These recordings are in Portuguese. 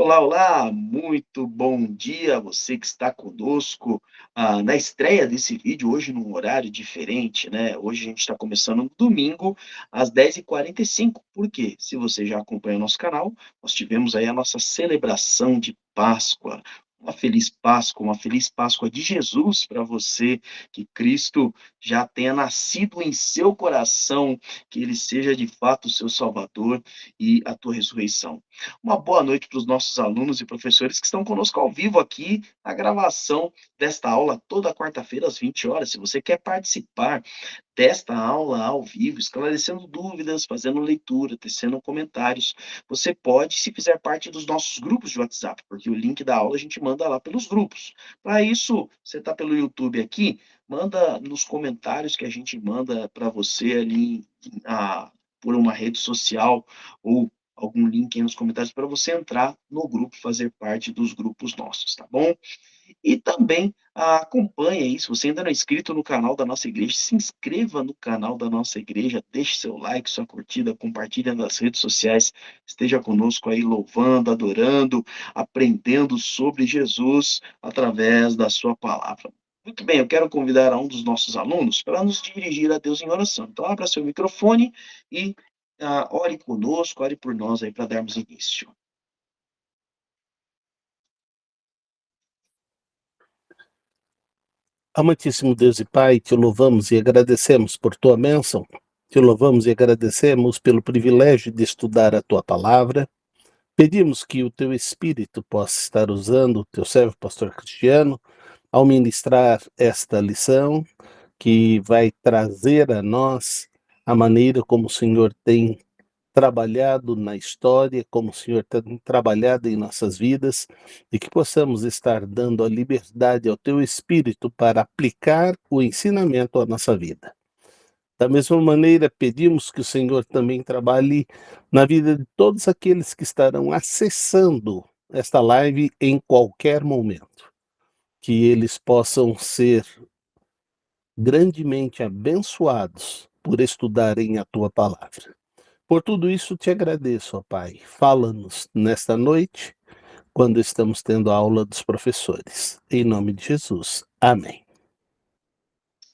Olá, olá, muito bom dia a você que está conosco na estreia desse vídeo, hoje num horário diferente, né? Hoje a gente está começando no domingo, às 10h45. Por quê? Se você já acompanha o nosso canal, nós tivemos aí a nossa celebração de Páscoa. Uma feliz Páscoa de Jesus para você, que Cristo já tenha nascido em seu coração, que Ele seja de fato o seu Salvador e a tua ressurreição. Uma boa noite para os nossos alunos e professores que estão conosco ao vivo aqui na gravação desta aula toda quarta-feira às 20 horas. Se você quer participar desta aula ao vivo, esclarecendo dúvidas, fazendo leitura, tecendo comentários, você pode, se fizer parte dos nossos grupos de WhatsApp, porque o link da aula a gente manda lá pelos grupos. Para isso, você está pelo YouTube aqui, manda nos comentários que a gente manda para você ali por uma rede social ou algum link aí nos comentários para você entrar no grupo, fazer parte dos grupos nossos, tá bom? E também acompanhe aí, se você ainda não é inscrito no canal da nossa igreja, se inscreva no canal da nossa igreja, deixe seu like, sua curtida, compartilhe nas redes sociais, esteja conosco aí louvando, adorando, aprendendo sobre Jesus através da sua palavra. Muito bem, eu quero convidar um dos nossos alunos para nos dirigir a Deus em oração. Então, abra seu microfone e ore conosco, ore por nós aí para darmos início. Amantíssimo Deus e Pai, te louvamos e agradecemos por tua bênção, te louvamos e agradecemos pelo privilégio de estudar a tua palavra. Pedimos que o teu Espírito possa estar usando o teu servo, pastor Cristiano, ao ministrar esta lição, que vai trazer a nós a maneira como o Senhor tem trabalhado na história, como o Senhor tem trabalhado em nossas vidas, e que possamos estar dando a liberdade ao Teu Espírito para aplicar o ensinamento à nossa vida. Da mesma maneira, pedimos que o Senhor também trabalhe na vida de todos aqueles que estarão acessando esta live em qualquer momento, que eles possam ser grandemente abençoados por estudarem a Tua palavra. Por tudo isso te agradeço, ó Pai. Fala-nos nesta noite, quando estamos tendo a aula dos professores. Em nome de Jesus. Amém.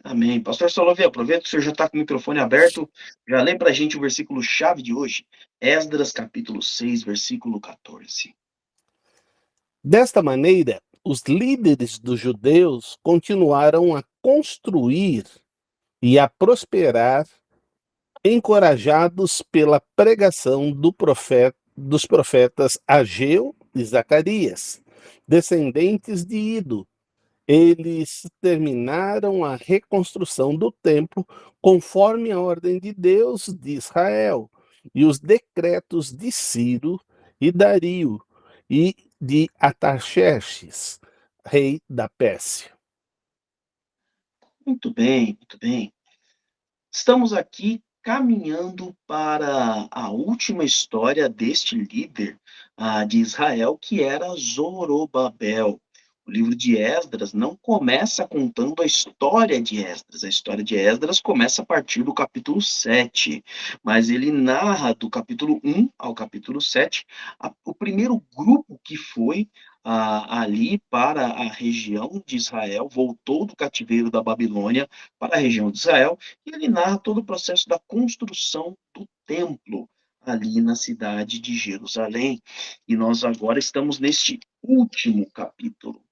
Amém. Pastor Solovia, aproveita que o senhor já está com o microfone aberto, já lê para a gente o versículo-chave de hoje, Esdras, capítulo 6, versículo 14. Desta maneira, os líderes dos judeus continuaram a construir e a prosperar, encorajados pela pregação dos profetas Ageu e Zacarias, descendentes de Ido. Eles terminaram a reconstrução do templo conforme a ordem de Deus de Israel e os decretos de Ciro e Dario e de Artaxerxes, rei da Pérsia. Muito bem, muito bem. Estamos aqui caminhando para a última história deste líder de Israel, que era Zorobabel. O livro de Esdras não começa contando a história de Esdras. A história de Esdras começa a partir do capítulo 7, mas ele narra do capítulo 1 ao capítulo 7 o primeiro grupo que foi ali para a região de Israel, voltou do cativeiro da Babilônia para a região de Israel, e ele narra todo o processo da construção do templo ali na cidade de Jerusalém. E nós agora estamos neste último capítulo.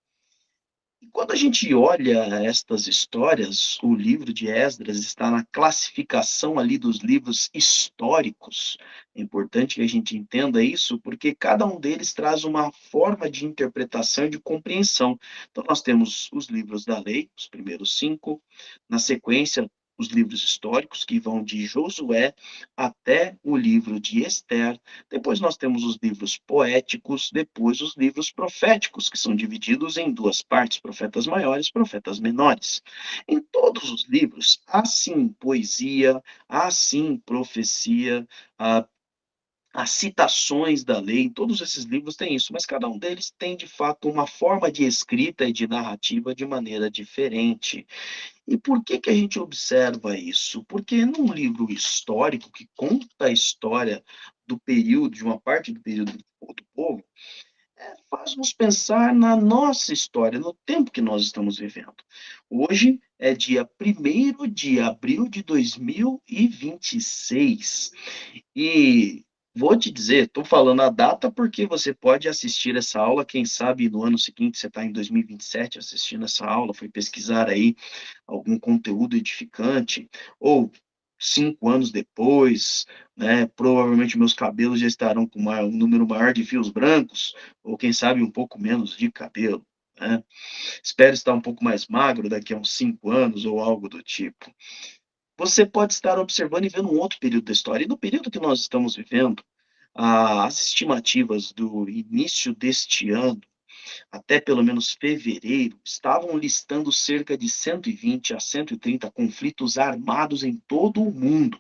E quando a gente olha estas histórias, o livro de Esdras está na classificação ali dos livros históricos. É importante que a gente entenda isso, porque cada um deles traz uma forma de interpretação e de compreensão. Então, nós temos os livros da lei, os primeiros 5, na sequência, os livros históricos, que vão de Josué até o livro de Ester. Depois nós temos os livros poéticos, depois os livros proféticos, que são divididos em duas partes, profetas maiores, profetas menores. Em todos os livros, há sim poesia, há sim profecia, as citações da lei, em todos esses livros tem isso, mas cada um deles tem, de fato, uma forma de escrita e de narrativa de maneira diferente. E por que que a gente observa isso? Porque num livro histórico que conta a história do período, de uma parte do período do povo, faz-nos pensar na nossa história, no tempo que nós estamos vivendo. Hoje é dia 1º de abril de 2026 e vou te dizer, estou falando a data porque você pode assistir essa aula, quem sabe no ano seguinte você está em 2027 assistindo essa aula, foi pesquisar aí algum conteúdo edificante, ou 5 anos depois, né, provavelmente meus cabelos já estarão com um número maior de fios brancos, ou quem sabe um pouco menos de cabelo, né. Espero estar um pouco mais magro daqui a uns 5 anos ou algo do tipo. Você pode estar observando e vendo um outro período da história, e no período que nós estamos vivendo, as estimativas do início deste ano até pelo menos fevereiro, estavam listando cerca de 120 a 130 conflitos armados em todo o mundo.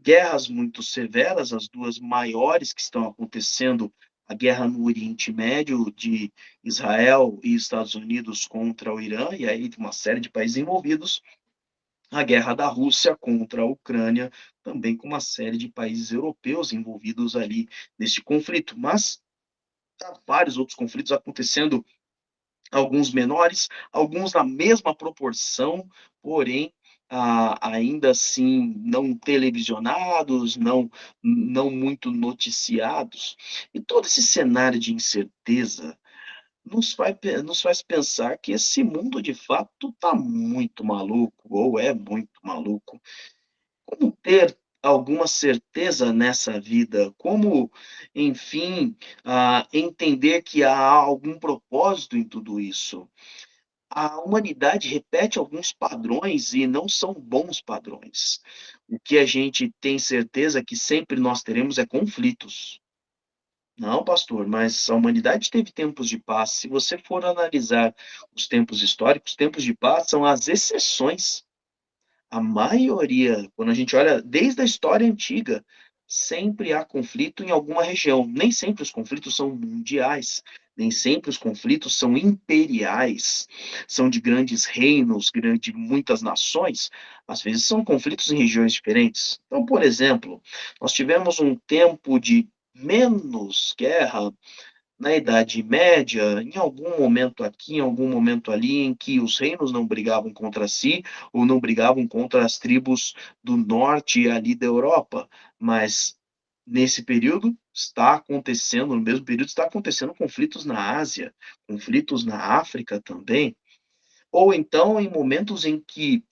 Guerras muito severas, as duas maiores que estão acontecendo, a guerra no Oriente Médio de Israel e Estados Unidos contra o Irã, e aí uma série de países envolvidos, a guerra da Rússia contra a Ucrânia, também com uma série de países europeus envolvidos ali neste conflito. Mas há vários outros conflitos acontecendo, alguns menores, alguns na mesma proporção, porém, ainda assim não televisionados, não muito noticiados. E todo esse cenário de incerteza nos faz pensar que esse mundo de fato está muito maluco, ou é muito maluco. Como ter alguma certeza nessa vida? Como, enfim, entender que há algum propósito em tudo isso? A humanidade repete alguns padrões e não são bons padrões. O que a gente tem certeza que sempre nós teremos é conflitos. Não, pastor, mas a humanidade teve tempos de paz. Se você for analisar os tempos históricos, tempos de paz são as exceções. A maioria, quando a gente olha desde a história antiga, sempre há conflito em alguma região. Nem sempre os conflitos são mundiais, nem sempre os conflitos são imperiais, são de grandes reinos, de muitas nações. Às vezes são conflitos em regiões diferentes. Então, por exemplo, nós tivemos um tempo de menos guerra na Idade Média, em algum momento aqui, em algum momento ali, em que os reinos não brigavam contra si, ou não brigavam contra as tribos do norte ali da Europa, mas nesse período está acontecendo, no mesmo período está acontecendo conflitos na Ásia, conflitos na África também, ou então em momentos em que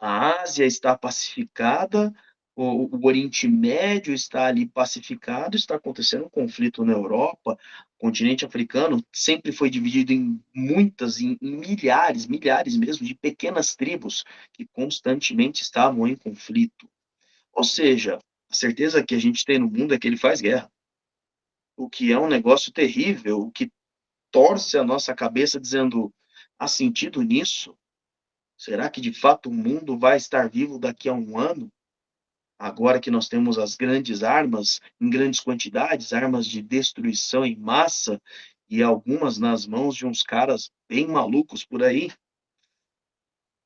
a Ásia está pacificada, o Oriente Médio está ali pacificado, está acontecendo um conflito na Europa, o continente africano sempre foi dividido em muitas, em milhares, milhares mesmo, de pequenas tribos que constantemente estavam em conflito. Ou seja, a certeza que a gente tem no mundo é que ele faz guerra, o que é um negócio terrível, o que torce a nossa cabeça dizendo: há sentido nisso? Será que de fato o mundo vai estar vivo daqui a um ano? Agora que nós temos as grandes armas, em grandes quantidades, armas de destruição em massa, e algumas nas mãos de uns caras bem malucos por aí.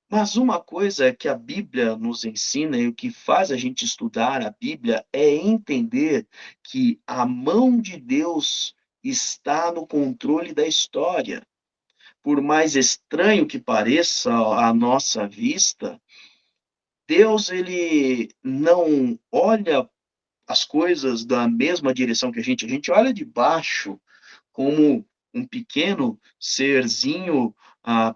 Mas uma coisa que a Bíblia nos ensina e o que faz a gente estudar a Bíblia é entender que a mão de Deus está no controle da história. Por mais estranho que pareça à nossa vista, Deus ele não olha as coisas da mesma direção que a gente olha de baixo como um pequeno serzinho,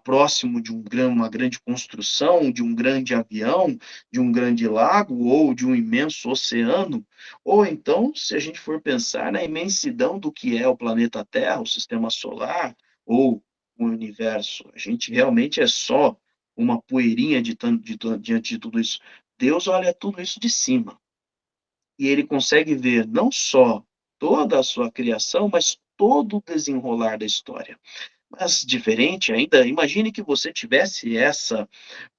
próximo de uma grande construção, de um grande avião, de um grande lago ou de um imenso oceano, ou então, se a gente for pensar na imensidão do que é o planeta Terra, o sistema solar ou o universo, a gente realmente é só uma poeirinha diante de tudo isso. Deus olha tudo isso de cima e ele consegue ver não só toda a sua criação, mas todo o desenrolar da história. Mas diferente ainda, imagine que você tivesse essa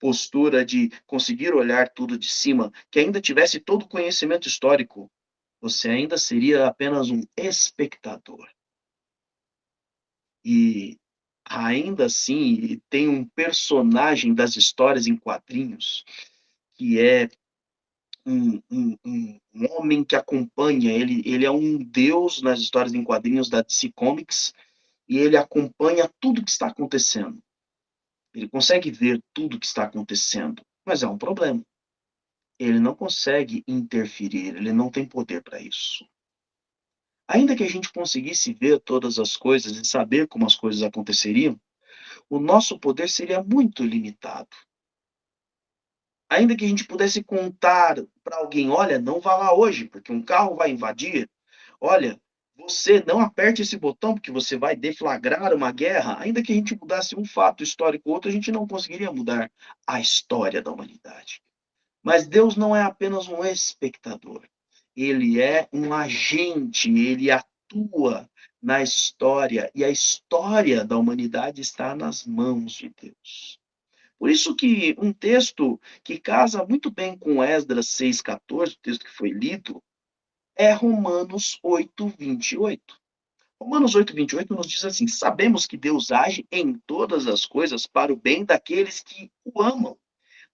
postura de conseguir olhar tudo de cima, que ainda tivesse todo o conhecimento histórico, você ainda seria apenas um espectador. E ainda assim, tem um personagem das histórias em quadrinhos que é um homem que acompanha, ele é um deus nas histórias em quadrinhos da DC Comics, e ele acompanha tudo que está acontecendo. Ele consegue ver tudo que está acontecendo, mas é um problema. Ele não consegue interferir, ele não tem poder para isso. Ainda que a gente conseguisse ver todas as coisas e saber como as coisas aconteceriam, o nosso poder seria muito limitado. Ainda que a gente pudesse contar para alguém, olha, não vá lá hoje, porque um carro vai invadir. Olha, você não aperte esse botão, porque você vai deflagrar uma guerra. Ainda que a gente mudasse um fato histórico ou outro, a gente não conseguiria mudar a história da humanidade. Mas Deus não é apenas um espectador. Ele é um agente, ele atua na história, e a história da humanidade está nas mãos de Deus. Por isso que um texto que casa muito bem com Esdras 6,14, o texto que foi lido, é Romanos 8,28. Romanos 8,28 nos diz assim: sabemos que Deus age em todas as coisas para o bem daqueles que o amam,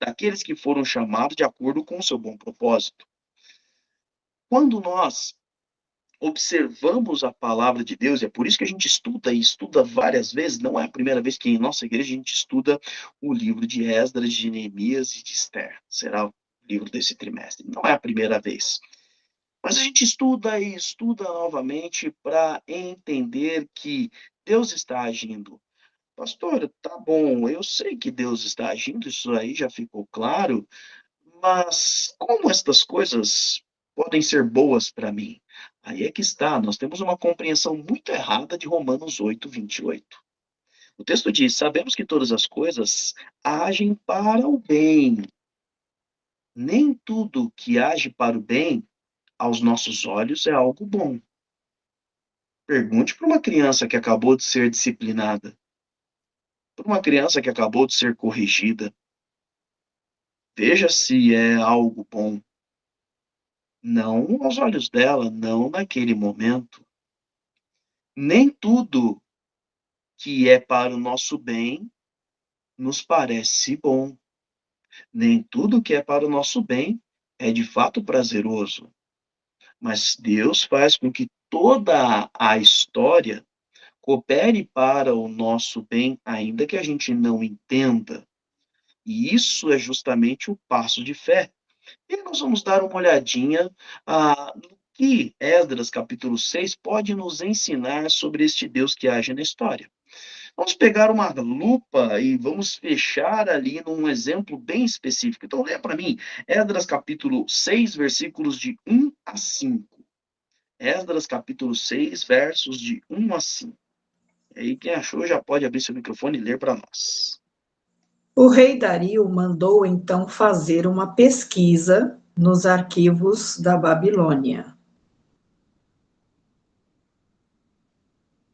daqueles que foram chamados de acordo com o seu bom propósito. Quando nós observamos a palavra de Deus, e é por isso que a gente estuda e estuda várias vezes, não é a primeira vez que em nossa igreja a gente estuda o livro de Esdras, de Neemias e de Esther. Será o livro desse trimestre. Não é a primeira vez. Mas a gente estuda e estuda novamente para entender que Deus está agindo. Pastor, tá bom, eu sei que Deus está agindo, isso aí já ficou claro, mas como estas coisas podem ser boas para mim? Aí é que está, nós temos uma compreensão muito errada de Romanos 8,28. O texto diz: sabemos que todas as coisas agem para o bem. Nem tudo que age para o bem, aos nossos olhos, é algo bom. Pergunte para uma criança que acabou de ser disciplinada, para uma criança que acabou de ser corrigida. Veja se é algo bom. Não aos olhos dela, não naquele momento. Nem tudo que é para o nosso bem nos parece bom. Nem tudo que é para o nosso bem é de fato prazeroso. Mas Deus faz com que toda a história coopere para o nosso bem, ainda que a gente não entenda. E isso é justamente o passo de fé. E nós vamos dar uma olhadinha no que Esdras, capítulo 6, pode nos ensinar sobre este Deus que age na história. Vamos pegar uma lupa e vamos fechar ali num exemplo bem específico. Então, leia para mim, Esdras, capítulo 6, versículos de 1 a 5. Esdras, capítulo 6, versos de 1 a 5. E aí, quem achou já pode abrir seu microfone e ler para nós. O rei Dario mandou então fazer uma pesquisa nos arquivos da Babilônia,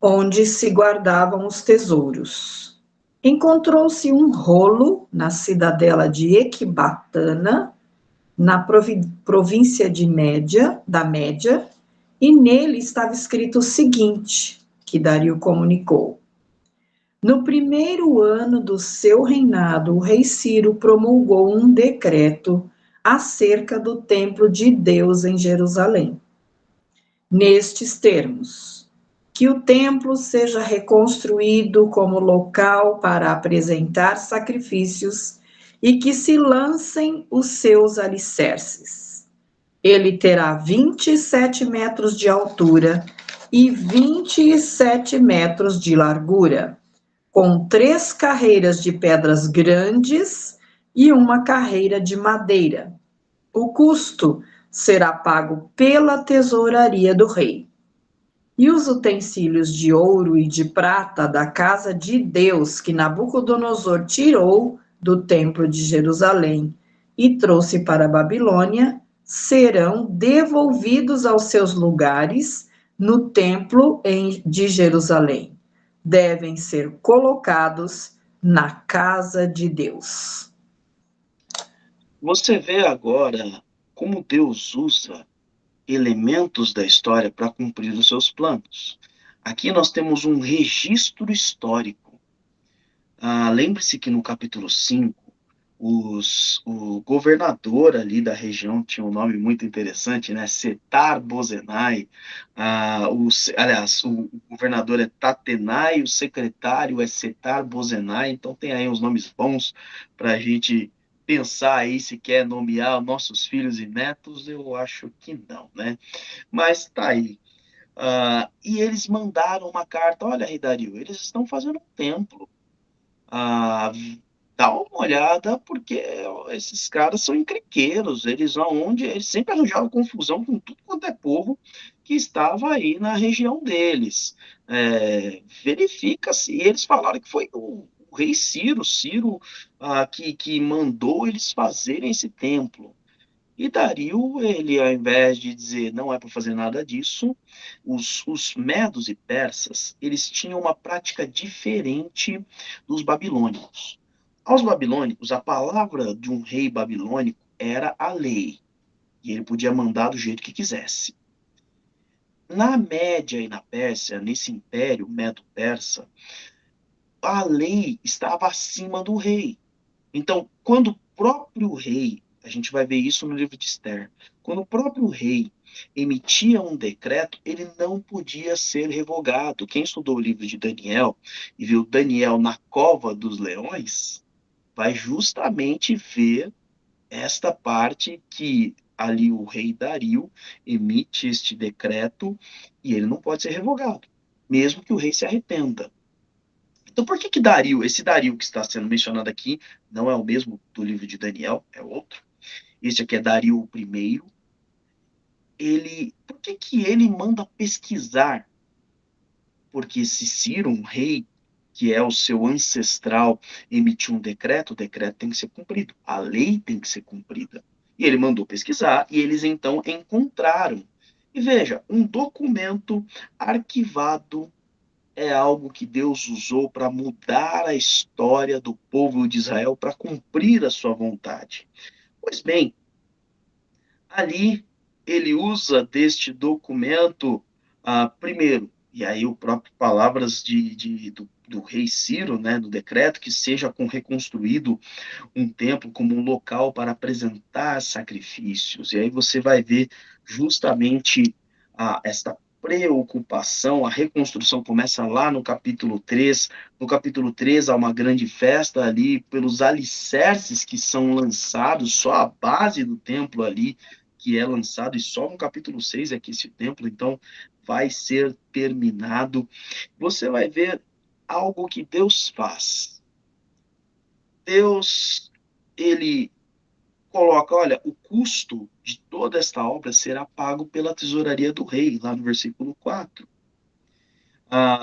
onde se guardavam os tesouros. Encontrou-se um rolo na cidadela de Ecbatana, na província da Média, e nele estava escrito o seguinte, que Dario comunicou: no primeiro ano do seu reinado, o rei Ciro promulgou um decreto acerca do templo de Deus em Jerusalém. Nestes termos, que o templo seja reconstruído como local para apresentar sacrifícios e que se lancem os seus alicerces. Ele terá 27 metros de altura e 27 metros de largura, com 3 carreiras de pedras grandes e uma carreira de madeira. O custo será pago pela tesouraria do rei. E os utensílios de ouro e de prata da casa de Deus que Nabucodonosor tirou do templo de Jerusalém e trouxe para a Babilônia serão devolvidos aos seus lugares no templo de Jerusalém. Devem ser colocados na casa de Deus. Você vê agora como Deus usa elementos da história para cumprir os seus planos. Aqui nós temos um registro histórico. Lembre-se que no capítulo 5, o governador ali da região tinha um nome muito interessante, né? Setar-Bozenai. Aliás, o governador é Tatenai, o secretário é Setar-Bozenai. Então tem aí uns nomes bons para a gente pensar aí se quer nomear nossos filhos e netos. Eu acho que não, né? Mas tá aí. E eles mandaram uma carta. Olha, Rei Dario, eles estão fazendo um templo. Ah, dá uma olhada, porque esses caras são encrenqueiros, eles aonde eles sempre arranjavam confusão com tudo quanto é povo que estava aí na região deles. Verifica se eles falaram que foi o rei Ciro, que mandou eles fazerem esse templo. E Dario, ele, ao invés de dizer não é para fazer nada disso, os medos e persas, eles tinham uma prática diferente dos babilônicos. Aos babilônicos, a palavra de um rei babilônico era a lei, e ele podia mandar do jeito que quisesse. Na Média e na Pérsia, nesse império medo-persa, a lei estava acima do rei. Então, quando o próprio rei, a gente vai ver isso no livro de Esther, quando o próprio rei emitia um decreto, ele não podia ser revogado. Quem estudou o livro de Daniel e viu Daniel na cova dos leões, vai justamente ver esta parte que ali o rei Dario emite este decreto e ele não pode ser revogado, mesmo que o rei se arrependa. Então, por que que Dario, esse Dario que está sendo mencionado aqui, não é o mesmo do livro de Daniel, é outro? Esse aqui é Dario I. Por que que ele manda pesquisar? Porque se Ciro, um rei, que é o seu ancestral, emitiu um decreto, o decreto tem que ser cumprido, a lei tem que ser cumprida. E ele mandou pesquisar, e eles então encontraram. E veja, um documento arquivado é algo que Deus usou para mudar a história do povo de Israel, para cumprir a sua vontade. Pois bem, ali ele usa deste documento, primeiro, e aí o próprio palavras do rei Ciro, né, do decreto, que seja reconstruído um templo como um local para apresentar sacrifícios. E aí você vai ver justamente esta preocupação, a reconstrução começa lá no capítulo 3. No capítulo 3 há uma grande festa ali pelos alicerces que são lançados, só a base do templo ali que é lançado, e só no capítulo 6 é que esse templo, então, vai ser terminado. Você vai ver algo que Deus faz. Deus, ele coloca, olha, o custo de toda esta obra será pago pela tesouraria do rei, lá no versículo 4.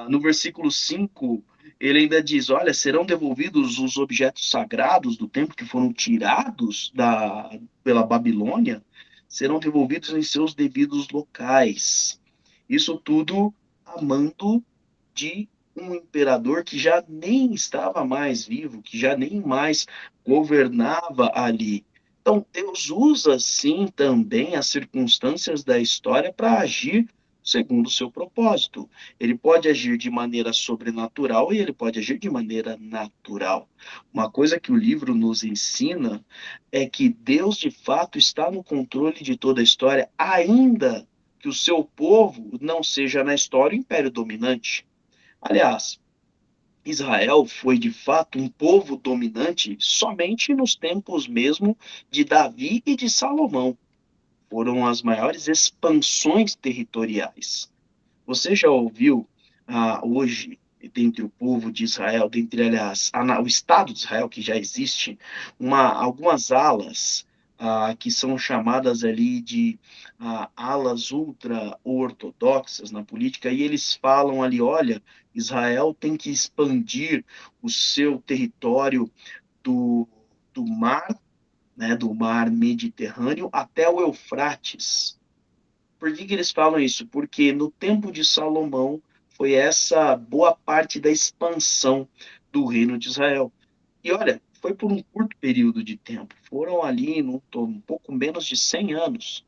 No versículo 5, ele ainda diz, olha, serão devolvidos os objetos sagrados do templo que foram tirados pela Babilônia, serão devolvidos em seus devidos locais. Isso tudo a mando de um imperador que já nem estava mais vivo, que já nem mais governava ali. Então, Deus usa, sim, também as circunstâncias da história para agir segundo o seu propósito. Ele pode agir de maneira sobrenatural e ele pode agir de maneira natural. Uma coisa que o livro nos ensina é que Deus, de fato, está no controle de toda a história, ainda que o seu povo não seja na história o império dominante. Aliás, Israel foi de fato um povo dominante somente nos tempos mesmo de Davi e de Salomão. Foram as maiores expansões territoriais. Você já ouviu hoje, dentre o povo de Israel, dentre, aliás, o Estado de Israel, que já existe, algumas alas que são chamadas ali de alas ultra-ortodoxas na política, e eles falam ali, olha, Israel tem que expandir o seu território do, do mar, né, do mar Mediterrâneo até o Eufrates. Por que que eles falam isso? Porque no tempo de Salomão foi essa boa parte da expansão do reino de Israel. E olha, foi por um curto período de tempo. Foram ali um pouco menos de 100 anos.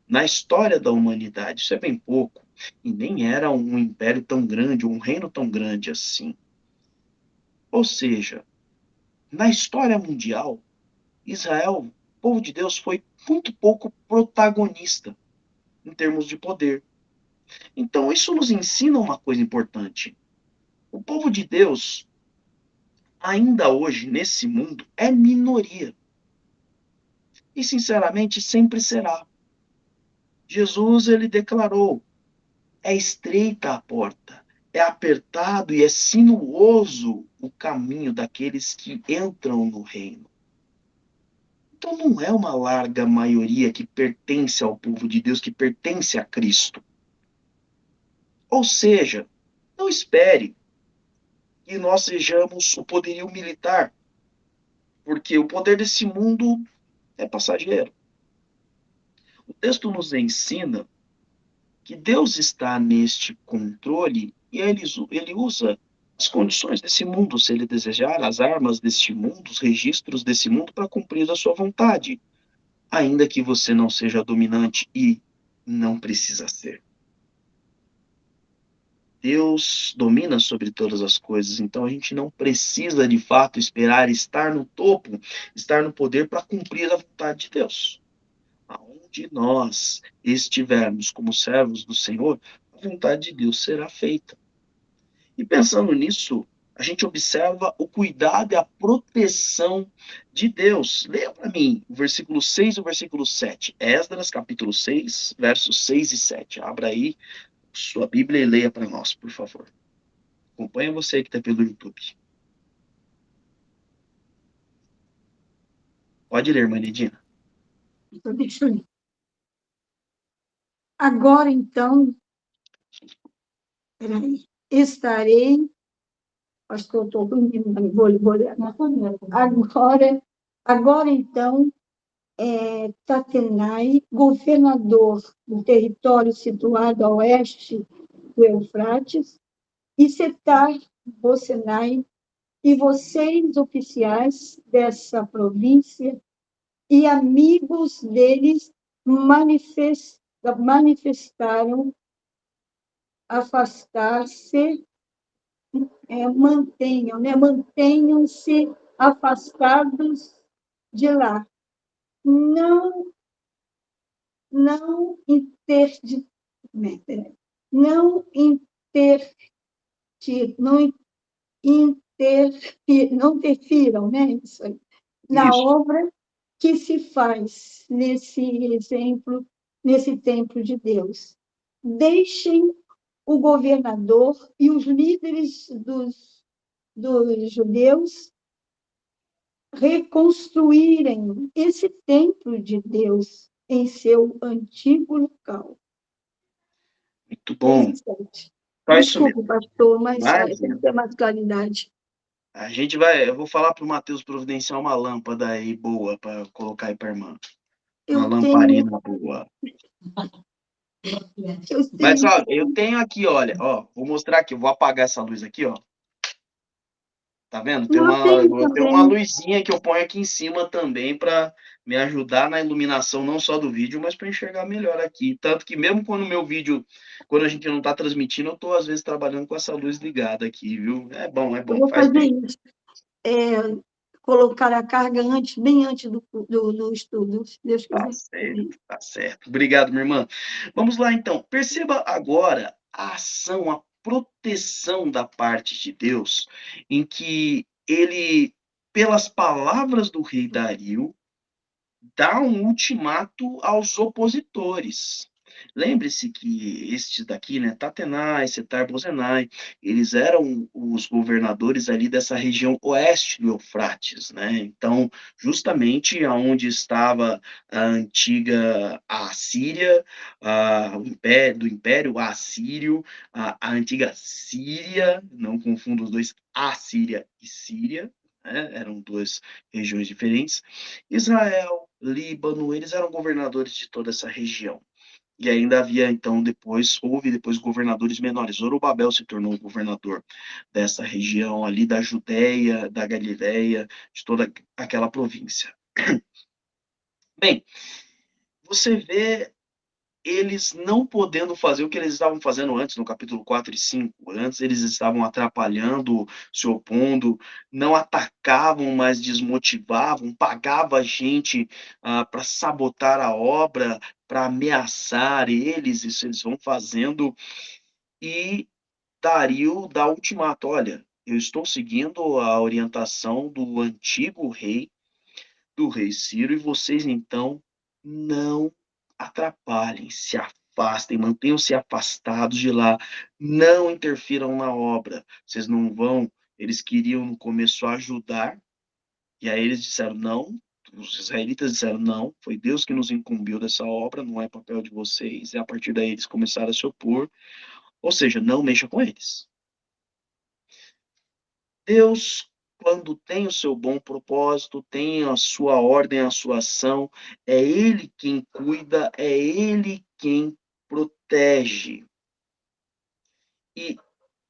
Na história da humanidade, isso é bem pouco. E nem era um império tão grande, um reino tão grande assim. Ou seja, na história mundial, Israel, o povo de Deus, foi muito pouco protagonista em termos de poder. Então, isso nos ensina uma coisa importante. O povo de Deus, ainda hoje, nesse mundo, é minoria. E, sinceramente, sempre será. Jesus, ele declarou: é estreita a porta, é apertado e é sinuoso o caminho daqueles que entram no reino. Então não é uma larga maioria que pertence ao povo de Deus, que pertence a Cristo. Ou seja, não espere que nós sejamos o poderio militar, porque o poder desse mundo é passageiro. O texto nos ensina que Deus está neste controle e ele usa as condições desse mundo, se ele desejar, as armas deste mundo, os registros desse mundo para cumprir a sua vontade, ainda que você não seja dominante e não precisa ser. Deus domina sobre todas as coisas, então a gente não precisa de fato esperar estar no topo, estar no poder para cumprir a vontade de Deus. Aonde nós estivermos como servos do Senhor, a vontade de Deus será feita. E pensando nisso, a gente observa o cuidado e a proteção de Deus. Leia para mim o versículo 6 e o versículo 7. Esdras, capítulo 6, versos 6 e 7. Abra aí sua Bíblia e leia para nós, por favor. Acompanha você que está pelo YouTube. Pode ler, Manedina. Então, deixa eu ler. Agora, então, peraí, estarei. Acho que eu estou dormindo, vou ler. Agora, então, Tatenai, governador do território situado a oeste do Eufrates, e Setar-Bozenai, e vocês, oficiais dessa província, e amigos deles, manifestaram afastar-se, mantenham-se afastados de lá. Não, não interdi, não não interfiram, né? Isso aí, na Isso. obra que se faz nesse templo de Deus. Deixem o governador e os líderes dos judeus reconstruírem esse templo de Deus em seu antigo local. Muito bom. Então é isso Desculpe, mesmo. pastor, mas tem que Imagina. ter mais claridade. Eu vou falar para o Matheus providenciar uma lâmpada aí boa para colocar aí para irmã. Uma Eu tenho, lamparina boa. eu Mas, tenho, ó, eu tenho aqui, olha, ó, vou mostrar aqui, eu vou apagar essa luz aqui, ó. Tá vendo? eu tenho Eu tenho uma também. luzinha que eu ponho aqui em cima também para me ajudar na iluminação, não só do vídeo, mas para enxergar melhor aqui. Tanto que mesmo quando o meu vídeo, quando a gente não tá transmitindo, eu tô às vezes trabalhando com essa luz ligada aqui, viu? É Eu bom, vou faz fazer bem. isso. Colocar a carga antes, bem antes do estudo, se Deus Tá quiser. certo, tá certo. Obrigado, minha irmã. Vamos lá, então. Perceba agora a ação, a proteção da parte de Deus, em que ele, pelas palavras do rei Dario, dá um ultimato aos opositores. Lembre-se que estes daqui, né, Tatenai, Setar-Bozenai, eles eram os governadores ali dessa região oeste do Eufrates, né? Então, justamente aonde estava a antiga Assíria, do Império Assírio, a antiga Síria, não confunda os dois, Assíria e Síria, né? Eram duas regiões diferentes. Israel, Líbano, eles eram governadores de toda essa região. E ainda havia, então, houve depois governadores menores. Zorobabel se tornou governador dessa região ali da Judéia, da Galiléia, de toda aquela província. Bem, você vê eles não podendo fazer o que eles estavam fazendo antes, no capítulo 4 e 5. Antes eles estavam atrapalhando, se opondo, não atacavam, mas desmotivavam, pagavam a gente para sabotar a obra, para ameaçar eles, isso eles vão fazendo, e Dario dá ultimato, olha, eu estou seguindo a orientação do antigo rei, do rei Ciro, e vocês então não atrapalhem, se afastem, mantenham-se afastados de lá, não interfiram na obra. Vocês não vão. Eles queriam no começo ajudar, e aí eles disseram não. Os israelitas disseram não, foi Deus que nos incumbiu dessa obra, não é papel de vocês. E a partir daí eles começaram a se opor, ou seja, não mexa com eles. Deus, quando tem o seu bom propósito, tem a sua ordem, a sua ação, é Ele quem cuida, é Ele quem protege. E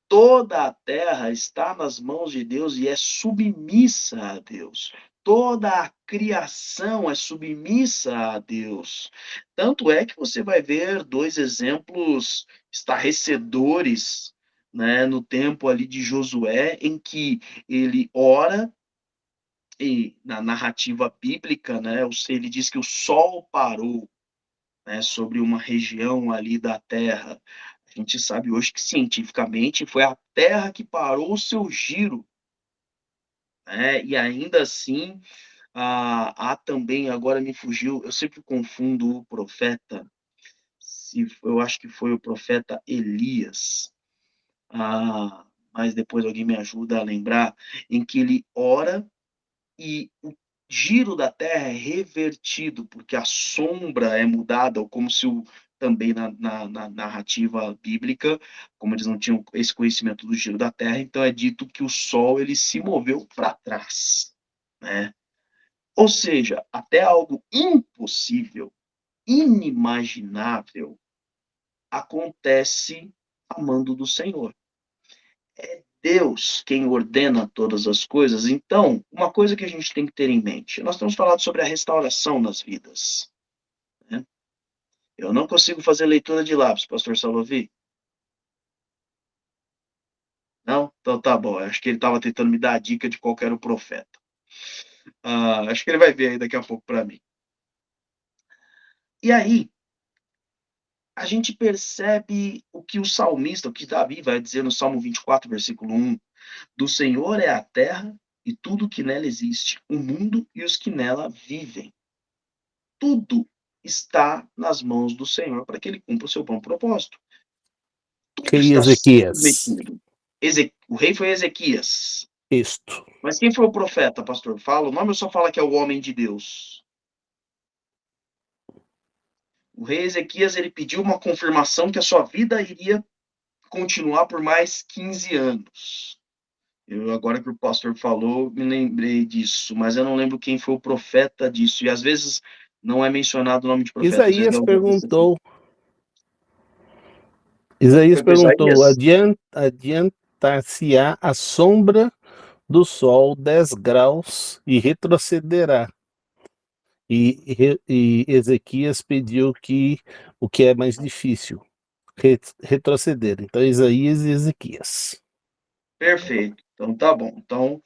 toda a terra está nas mãos de Deus e é submissa a Deus. Toda a criação é submissa a Deus. Tanto é que você vai ver dois exemplos estarrecedores, né, no tempo ali de Josué, em que ele ora e na narrativa bíblica, né, ele diz que o sol parou, né, sobre uma região ali da Terra. A gente sabe hoje que cientificamente foi a Terra que parou o seu giro, né? E ainda assim, há também, agora me fugiu, eu sempre confundo o profeta, eu acho que foi o profeta Elias, mas depois alguém me ajuda a lembrar, em que ele ora e o giro da Terra é revertido, porque a sombra é mudada, ou como se também na narrativa bíblica, como eles não tinham esse conhecimento do giro da Terra, então é dito que o Sol ele se moveu para trás, né? Ou seja, até algo impossível, inimaginável, acontece a mando do Senhor. É Deus quem ordena todas as coisas. Então, uma coisa que a gente tem que ter em mente: nós temos falado sobre a restauração nas vidas, né? Eu não consigo fazer leitura de lápis, pastor Salovi. Não? Então tá bom. Acho que ele estava tentando me dar a dica de qual era o profeta. Acho que ele vai ver aí daqui a pouco para mim. E aí, a gente percebe o que o salmista, o que Davi vai dizer no Salmo 24, versículo 1: do Senhor é a terra e tudo que nela existe, o mundo e os que nela vivem. Tudo está nas mãos do Senhor para que ele cumpra o seu bom propósito. Tudo Que está Ezequias? submetido. O rei foi Ezequias. Isto. Mas quem foi o profeta, pastor? Fala o nome ou só fala que é o homem de Deus? O rei Ezequias, ele pediu uma confirmação que a sua vida iria continuar por mais 15 anos. Agora que o pastor falou, me lembrei disso, mas eu não lembro quem foi o profeta disso. E às vezes não é mencionado o nome de profeta, às vezes é Isaías alguma coisa assim. perguntou, Isaías Foi para perguntou, Isaías? adiantar-se-á a sombra do sol 10 graus e retrocederá. E Ezequias pediu que o que é mais difícil, retroceder. Então, Isaías e Ezequias. Perfeito. Então tá bom. Então,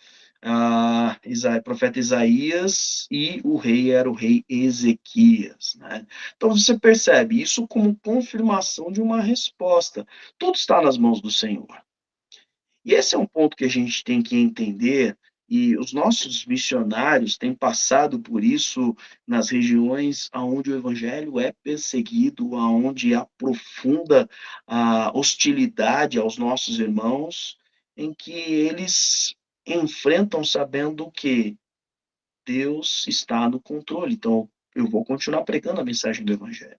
profeta Isaías e o rei era o rei Ezequias, né? Então você percebe isso como confirmação de uma resposta. Tudo está nas mãos do Senhor. E esse é um ponto que a gente tem que entender, e os nossos missionários têm passado por isso nas regiões onde o evangelho é perseguido, onde há profunda hostilidade aos nossos irmãos, em que eles enfrentam sabendo que Deus está no controle. Então, eu vou continuar pregando a mensagem do evangelho.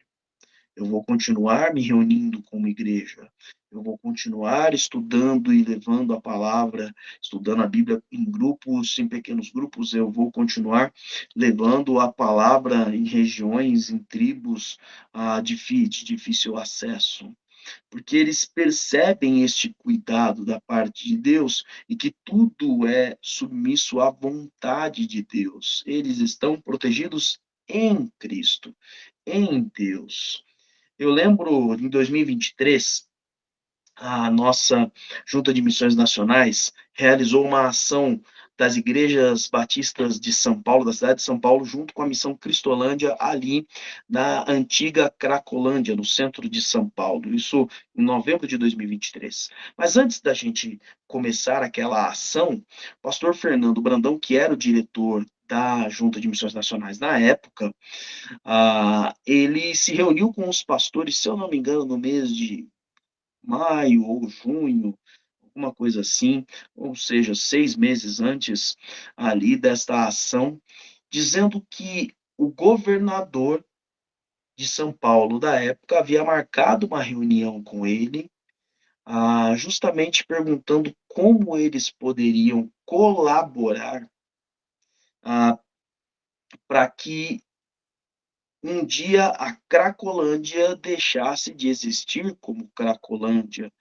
Eu vou continuar me reunindo como igreja. Eu vou continuar estudando e levando a palavra, estudando a Bíblia em grupos, em pequenos grupos. Eu vou continuar levando a palavra em regiões, em tribos de difícil acesso. Porque eles percebem este cuidado da parte de Deus e que tudo é submisso à vontade de Deus. Eles estão protegidos em Cristo, em Deus. Eu lembro, em 2023, a nossa Junta de Missões Nacionais realizou uma ação das igrejas batistas de São Paulo, da cidade de São Paulo, junto com a Missão Cristolândia, ali na antiga Cracolândia, no centro de São Paulo. Isso em novembro de 2023. Mas antes da gente começar aquela ação, o pastor Fernando Brandão, que era o diretor da Junta de Missões Nacionais na época, ele se reuniu com os pastores, se eu não me engano, no mês de maio ou junho, alguma coisa assim, ou seja, 6 meses antes ali desta ação, dizendo que o governador de São Paulo da época havia marcado uma reunião com ele, justamente perguntando como eles poderiam colaborar, para que um dia a Cracolândia deixasse de existir como Cracolândia.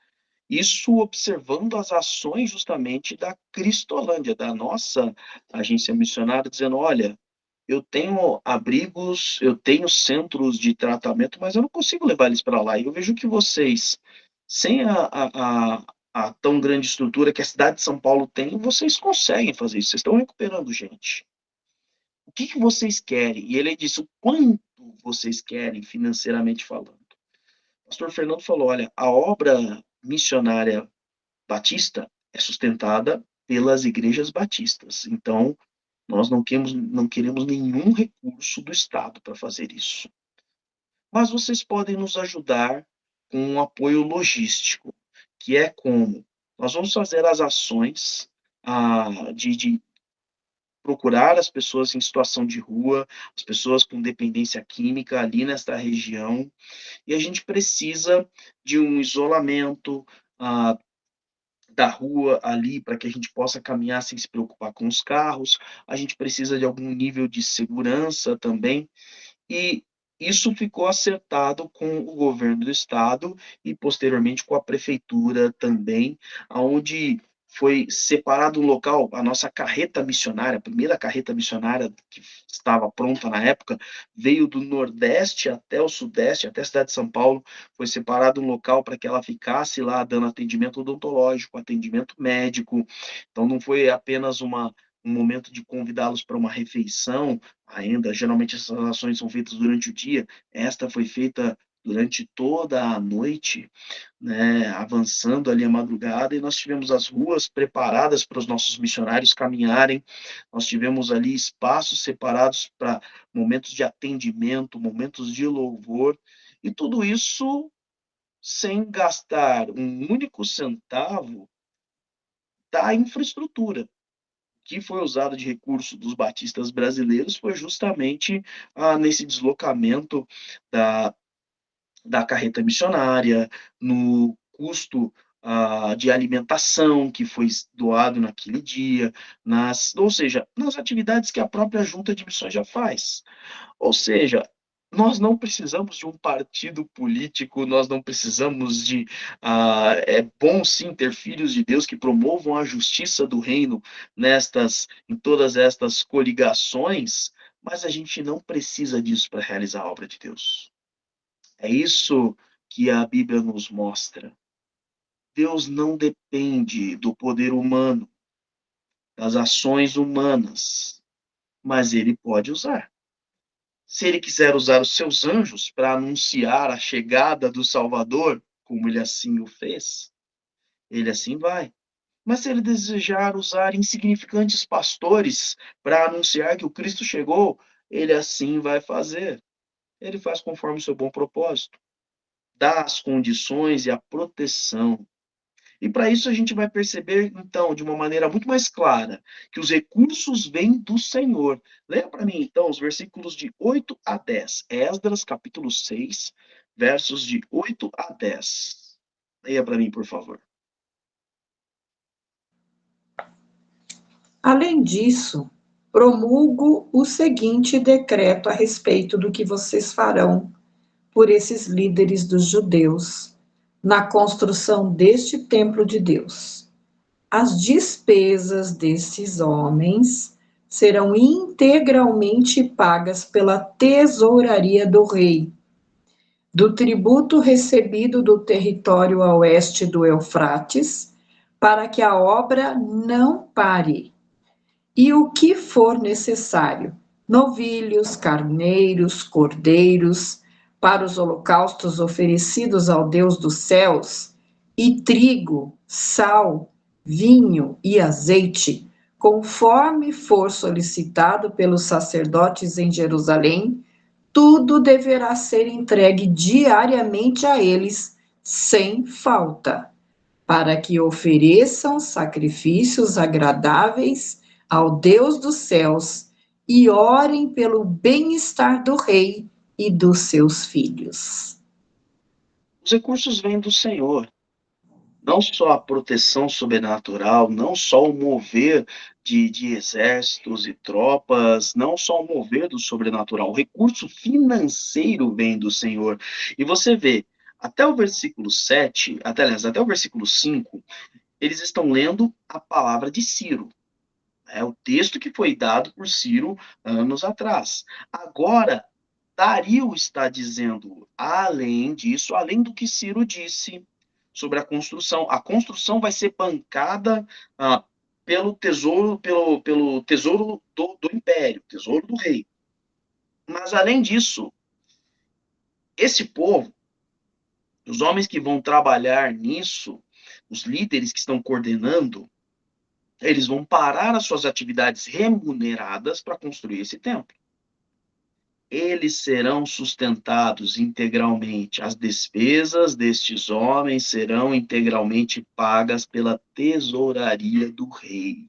Isso observando as ações justamente da Cristolândia, da nossa agência missionária, dizendo: olha, eu tenho abrigos, eu tenho centros de tratamento, mas eu não consigo levar eles para lá. E eu vejo que vocês, sem a tão grande estrutura que a cidade de São Paulo tem, vocês conseguem fazer isso, vocês estão recuperando gente. O que que vocês querem? E ele disse: o quanto vocês querem, financeiramente falando. O pastor Fernando falou: olha, a obra missionária batista é sustentada pelas igrejas batistas. Então, nós não queremos nenhum recurso do Estado para fazer isso. Mas vocês podem nos ajudar com um apoio logístico, que é como nós vamos fazer as ações de procurar as pessoas em situação de rua, as pessoas com dependência química ali nesta região, e a gente precisa de um isolamento, da rua ali para que a gente possa caminhar sem se preocupar com os carros. A gente precisa de algum nível de segurança também. E isso ficou acertado com o governo do estado e posteriormente com a prefeitura também, aonde foi separado um local, a nossa carreta missionária, a primeira carreta missionária que estava pronta na época, veio do Nordeste até o Sudeste, até a cidade de São Paulo, foi separado um local para que ela ficasse lá dando atendimento odontológico, atendimento médico. Então não foi apenas um momento de convidá-los para uma refeição, ainda, geralmente essas ações são feitas durante o dia, esta foi feita durante toda a noite, né, avançando ali a madrugada, e nós tivemos as ruas preparadas para os nossos missionários caminharem, nós tivemos ali espaços separados para momentos de atendimento, momentos de louvor, e tudo isso sem gastar um único centavo da infraestrutura que foi usado de recurso dos batistas brasileiros foi justamente nesse deslocamento da, da carreta missionária, no custo de alimentação que foi doado naquele dia, ou seja, nas atividades que a própria Junta de Missões já faz. Ou seja, nós não precisamos de um partido político, nós não precisamos de. É bom sim ter filhos de Deus que promovam a justiça do reino em todas estas coligações, mas a gente não precisa disso para realizar a obra de Deus. É isso que a Bíblia nos mostra. Deus não depende do poder humano, das ações humanas, mas ele pode usar. Se ele quiser usar os seus anjos para anunciar a chegada do Salvador, como ele assim o fez, ele assim vai. Mas se ele desejar usar insignificantes pastores para anunciar que o Cristo chegou, ele assim vai fazer. Ele faz conforme o seu bom propósito. Dá as condições e a proteção. E para isso a gente vai perceber, então, de uma maneira muito mais clara, que os recursos vêm do Senhor. Leia para mim, então, os versículos de 8 a 10. Esdras, capítulo 6, versos de 8 a 10. Leia para mim, por favor. Além disso, promulgo o seguinte decreto a respeito do que vocês farão por esses líderes dos judeus na construção deste templo de Deus. As despesas desses homens serão integralmente pagas pela tesouraria do rei. do tributo recebido do território a oeste do Eufrates, para que a obra não pare, e o que for necessário, novilhos, carneiros, cordeiros, para os holocaustos oferecidos ao Deus dos céus, e trigo, sal, vinho e azeite, conforme for solicitado pelos sacerdotes em Jerusalém, tudo deverá ser entregue diariamente a eles, sem falta, para que ofereçam sacrifícios agradáveis ao Deus dos céus e orem pelo bem-estar do rei e dos seus filhos. Os recursos vêm do Senhor. Não só a proteção sobrenatural, não só o mover de exércitos e tropas, não só o mover do sobrenatural, o recurso financeiro vem do Senhor. E você vê, até o versículo 7, até o versículo 5, eles estão lendo a palavra de Ciro. É o texto que foi dado por Ciro anos atrás. Agora, Dario está dizendo, além disso, além do que Ciro disse sobre a construção vai ser bancada pelo tesouro, pelo tesouro do império, tesouro do rei. Mas, além disso, esse povo, os homens que vão trabalhar nisso, os líderes que estão coordenando, eles vão parar as suas atividades remuneradas para construir esse templo. Eles serão sustentados integralmente. As despesas destes homens serão integralmente pagas pela tesouraria do rei.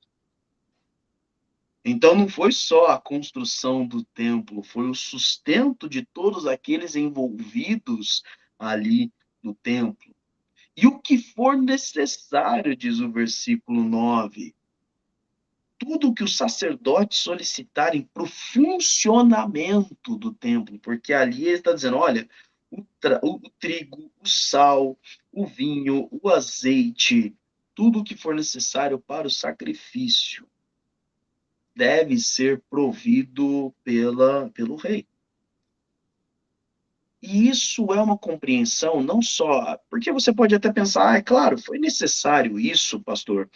Então não foi só a construção do templo, foi o sustento de todos aqueles envolvidos ali no templo. E o que for necessário, diz o versículo 9, tudo que os sacerdotes solicitarem para o funcionamento do templo, porque ali ele está dizendo, olha, o trigo, o sal, o vinho, o azeite, tudo que for necessário para o sacrifício deve ser provido pelo rei. E isso é uma compreensão não só, porque você pode até pensar, é claro, foi necessário isso, pastor,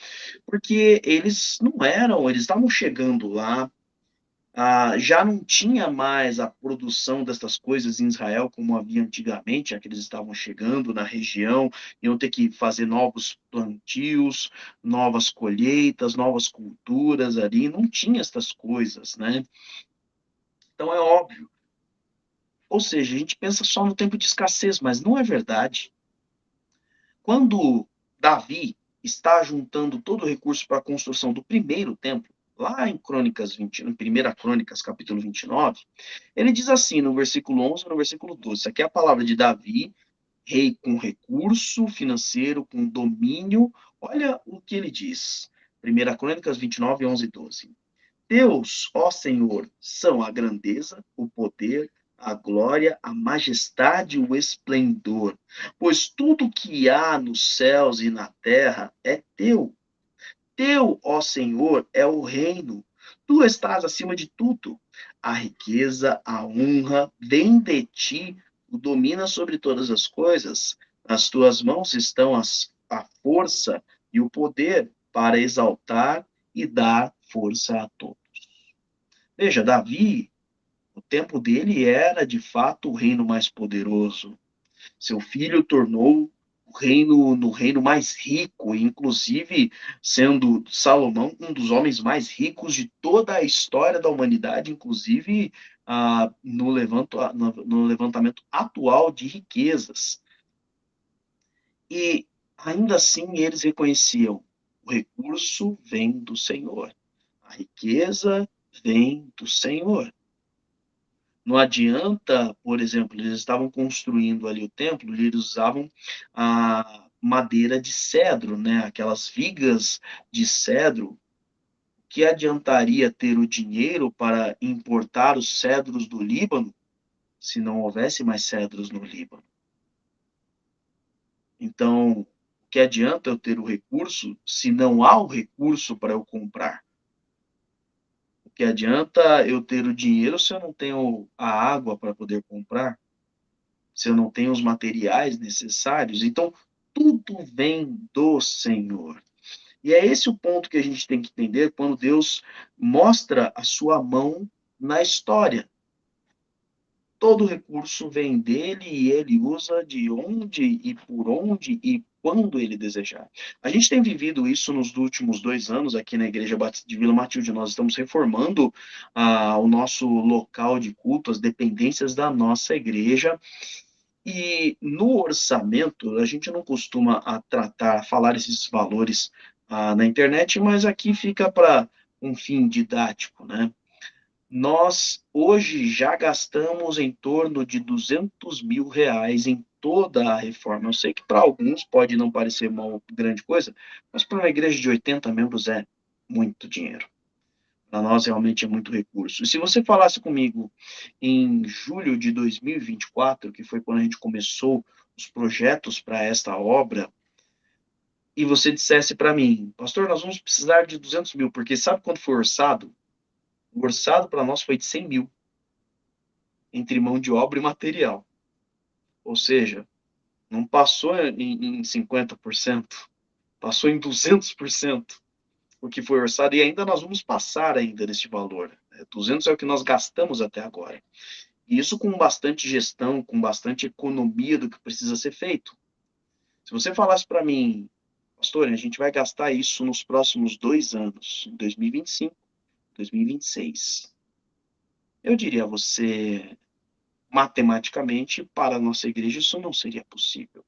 porque eles eles estavam chegando lá, já não tinha mais a produção dessas coisas em Israel como havia antigamente, já que eles estavam chegando na região, iam ter que fazer novos plantios, novas colheitas, novas culturas ali, não tinha essas coisas, né? Então é óbvio. Ou seja, a gente pensa só no tempo de escassez, mas não é verdade. Quando Davi está juntando todo o recurso para a construção do primeiro templo, lá em Crônicas 20, em 1 Crônicas, capítulo 29, ele diz assim, no versículo 11 e no versículo 12, isso aqui é a palavra de Davi, rei com recurso financeiro, com domínio, olha o que ele diz, 1 Crônicas 29, 11 e 12. Teus, ó Senhor, são a grandeza, o poder, a glória, a majestade e o esplendor, pois tudo que há nos céus e na terra é teu. Teu, ó Senhor, é o reino. Tu estás acima de tudo. A riqueza, a honra vem de ti, tu dominas sobre todas as coisas. Nas tuas mãos estão a força e o poder para exaltar e dar força a todos. Veja, Davi, o tempo dele era de fato o reino mais poderoso. Seu filho tornou o reino no reino mais rico, inclusive sendo Salomão um dos homens mais ricos de toda a história da humanidade, inclusive no levantamento atual de riquezas. E ainda assim eles reconheciam: o recurso vem do Senhor, a riqueza vem do Senhor. Não adianta, por exemplo, eles estavam construindo ali o templo, e eles usavam a madeira de cedro, né? Aquelas vigas de cedro. Que adiantaria ter o dinheiro para importar os cedros do Líbano se não houvesse mais cedros no Líbano? Então, o que adianta eu ter o recurso se não há o recurso para eu comprar? O que adianta eu ter o dinheiro se eu não tenho a água para poder comprar? se eu não tenho os materiais necessários. Então, tudo vem do Senhor. E é esse o ponto que a gente tem que entender quando Deus mostra a sua mão na história. Todo recurso vem dele e ele usa de onde e por onde e quando ele desejar. A gente tem vivido isso nos últimos 2 anos aqui na Igreja Batista de Vila Matilde. Nós estamos reformando o nosso local de culto, as dependências da nossa igreja. E no orçamento, a gente não costuma falar esses valores na internet, mas aqui fica para um fim didático, né? Nós hoje já gastamos em torno de R$ 200.000 em toda a reforma. Eu sei que para alguns pode não parecer uma grande coisa, mas para uma igreja de 80 membros é muito dinheiro. Para nós realmente é muito recurso. E se você falasse comigo em julho de 2024, que foi quando a gente começou os projetos para esta obra, e você dissesse para mim, pastor, nós vamos precisar de 200 mil, porque sabe quanto foi orçado? O orçado para nós foi de 100 mil, entre mão de obra e material. Ou seja, não passou em 50%, passou em 200% o que foi orçado, e ainda nós vamos passar ainda neste valor. 200 é o que nós gastamos até agora. E isso com bastante gestão, com bastante economia do que precisa ser feito. Se você falasse para mim, pastor, a gente vai gastar isso nos próximos 2 anos, em 2025, 2026, eu diria a você, matematicamente, para a nossa igreja, isso não seria possível.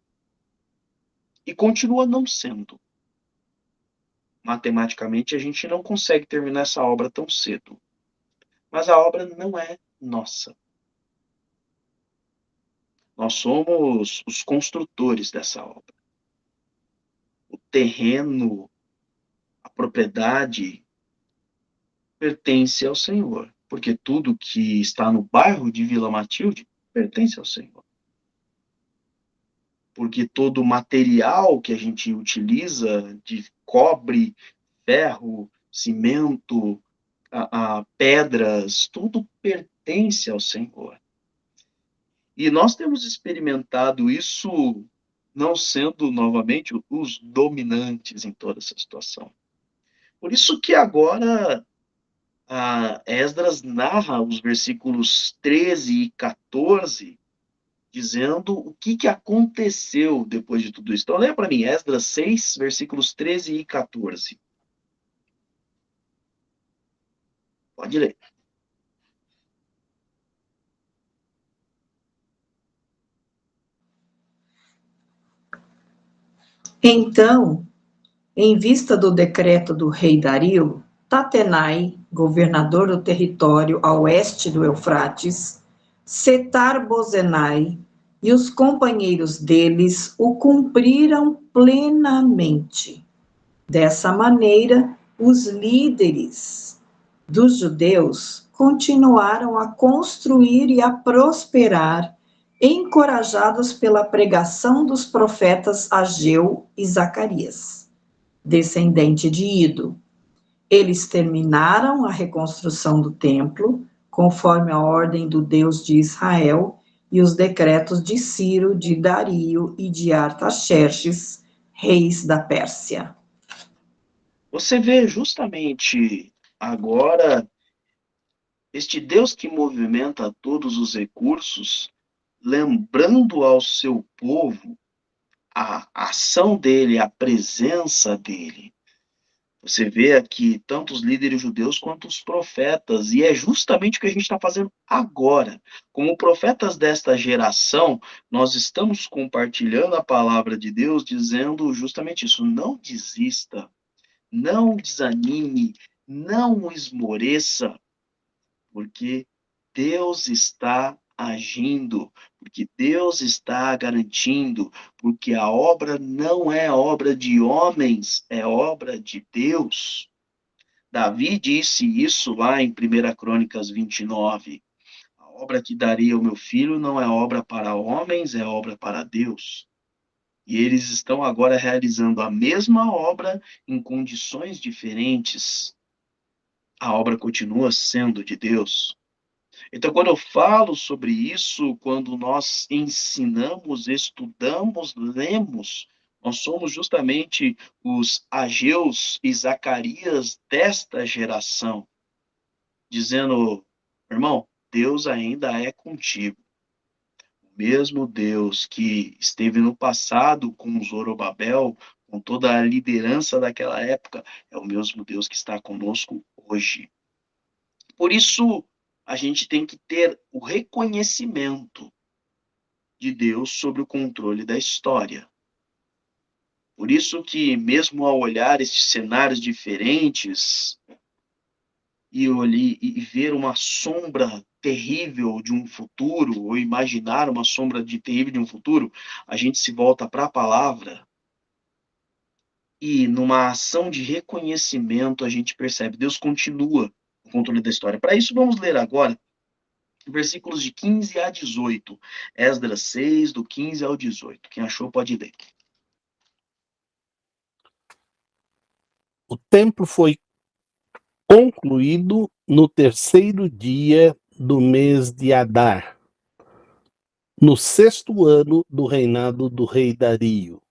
E continua não sendo. Matematicamente, a gente não consegue terminar essa obra tão cedo. Mas a obra não é nossa. Nós somos os construtores dessa obra. O terreno, a propriedade, pertence ao Senhor. Porque tudo que está no bairro de Vila Matilde pertence ao Senhor. Porque todo o material que a gente utiliza de cobre, ferro, cimento, pedras, tudo pertence ao Senhor. E nós temos experimentado isso não sendo, novamente, os dominantes em toda essa situação. Por isso que agora Esdras narra os versículos 13 e 14, dizendo o que aconteceu depois de tudo isso. Então, leia para mim, Esdras 6, versículos 13 e 14. Pode ler. Então, em vista do decreto do rei Dario, Tatenai, governador do território a oeste do Eufrates, Setar-Bozenai e os companheiros deles o cumpriram plenamente. Dessa maneira, os líderes dos judeus continuaram a construir e a prosperar, encorajados pela pregação dos profetas Ageu e Zacarias, descendente de Ido. Eles terminaram a reconstrução do templo, conforme a ordem do Deus de Israel e os decretos de Ciro, de Dario e de Artaxerxes, reis da Pérsia. Você vê justamente agora este Deus que movimenta todos os recursos, lembrando ao seu povo a ação dele, a presença dele. Você vê aqui tanto os líderes judeus quanto os profetas, e é justamente o que a gente está fazendo agora. Como profetas desta geração, nós estamos compartilhando a palavra de Deus, dizendo justamente isso: não desista, não desanime, não esmoreça, porque Deus está agindo, porque Deus está garantindo, porque a obra não é obra de homens, é obra de Deus. Davi disse isso lá em 1 Crônicas 29. A obra que darei ao meu filho não é obra para homens, é obra para Deus. E eles estão agora realizando a mesma obra em condições diferentes. A obra continua sendo de Deus. Então, quando eu falo sobre isso, quando nós ensinamos, estudamos, lemos, nós somos justamente os Ageus e Zacarias desta geração, dizendo, irmão, Deus ainda é contigo. O mesmo Deus que esteve no passado com Zorobabel, com toda a liderança daquela época, é o mesmo Deus que está conosco hoje. Por isso, a gente tem que ter o reconhecimento de Deus sobre o controle da história. Por isso que, mesmo ao olhar esses cenários diferentes e ver uma sombra terrível de um futuro, ou imaginar uma sombra terrível de um futuro, a gente se volta para a palavra e, numa ação de reconhecimento, a gente percebe Deus continua o controle da história. Para isso, vamos ler agora versículos de 15 a 18. Esdras 6, do 15 ao 18. Quem achou pode ler. O templo foi concluído no terceiro dia do mês de Adar, no sexto ano do reinado do rei Dario.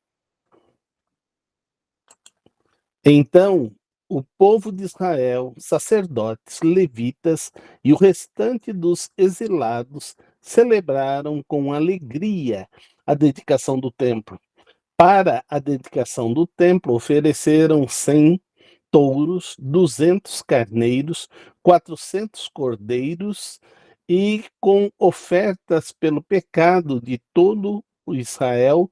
Então, o povo de Israel, sacerdotes, levitas e o restante dos exilados celebraram com alegria a dedicação do templo. Para a dedicação do templo, ofereceram 100 touros, 200 carneiros, 400 cordeiros e com ofertas pelo pecado de todo o Israel,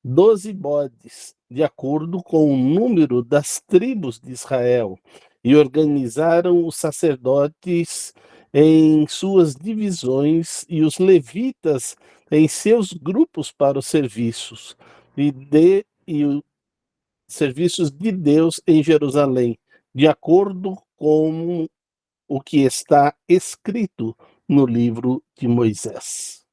12 bodes, de acordo com o número das tribos de Israel, e organizaram os sacerdotes em suas divisões e os levitas em seus grupos para os serviços os serviços de Deus em Jerusalém, de acordo com o que está escrito no livro de Moisés.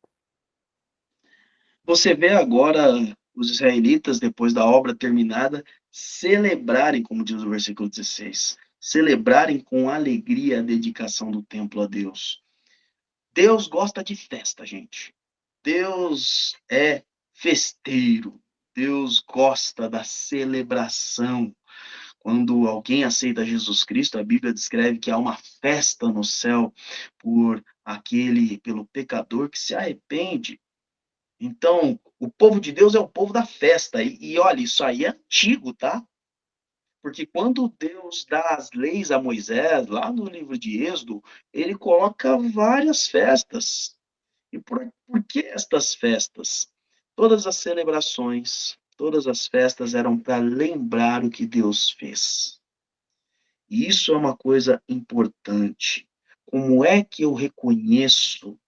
Você vê agora os israelitas, depois da obra terminada, celebrarem, como diz o versículo 16, celebrarem com alegria a dedicação do templo a Deus. Deus gosta de festa, gente. Deus é festeiro. Deus gosta da celebração. Quando alguém aceita Jesus Cristo, a Bíblia descreve que há uma festa no céu pelo pecador que se arrepende. Então, o povo de Deus é o povo da festa. E olha, isso aí é antigo, tá? Porque quando Deus dá as leis a Moisés, lá no livro de Êxodo, ele coloca várias festas. E por que estas festas? Todas as celebrações, todas as festas eram para lembrar o que Deus fez. E isso é uma coisa importante. Como é que eu reconheço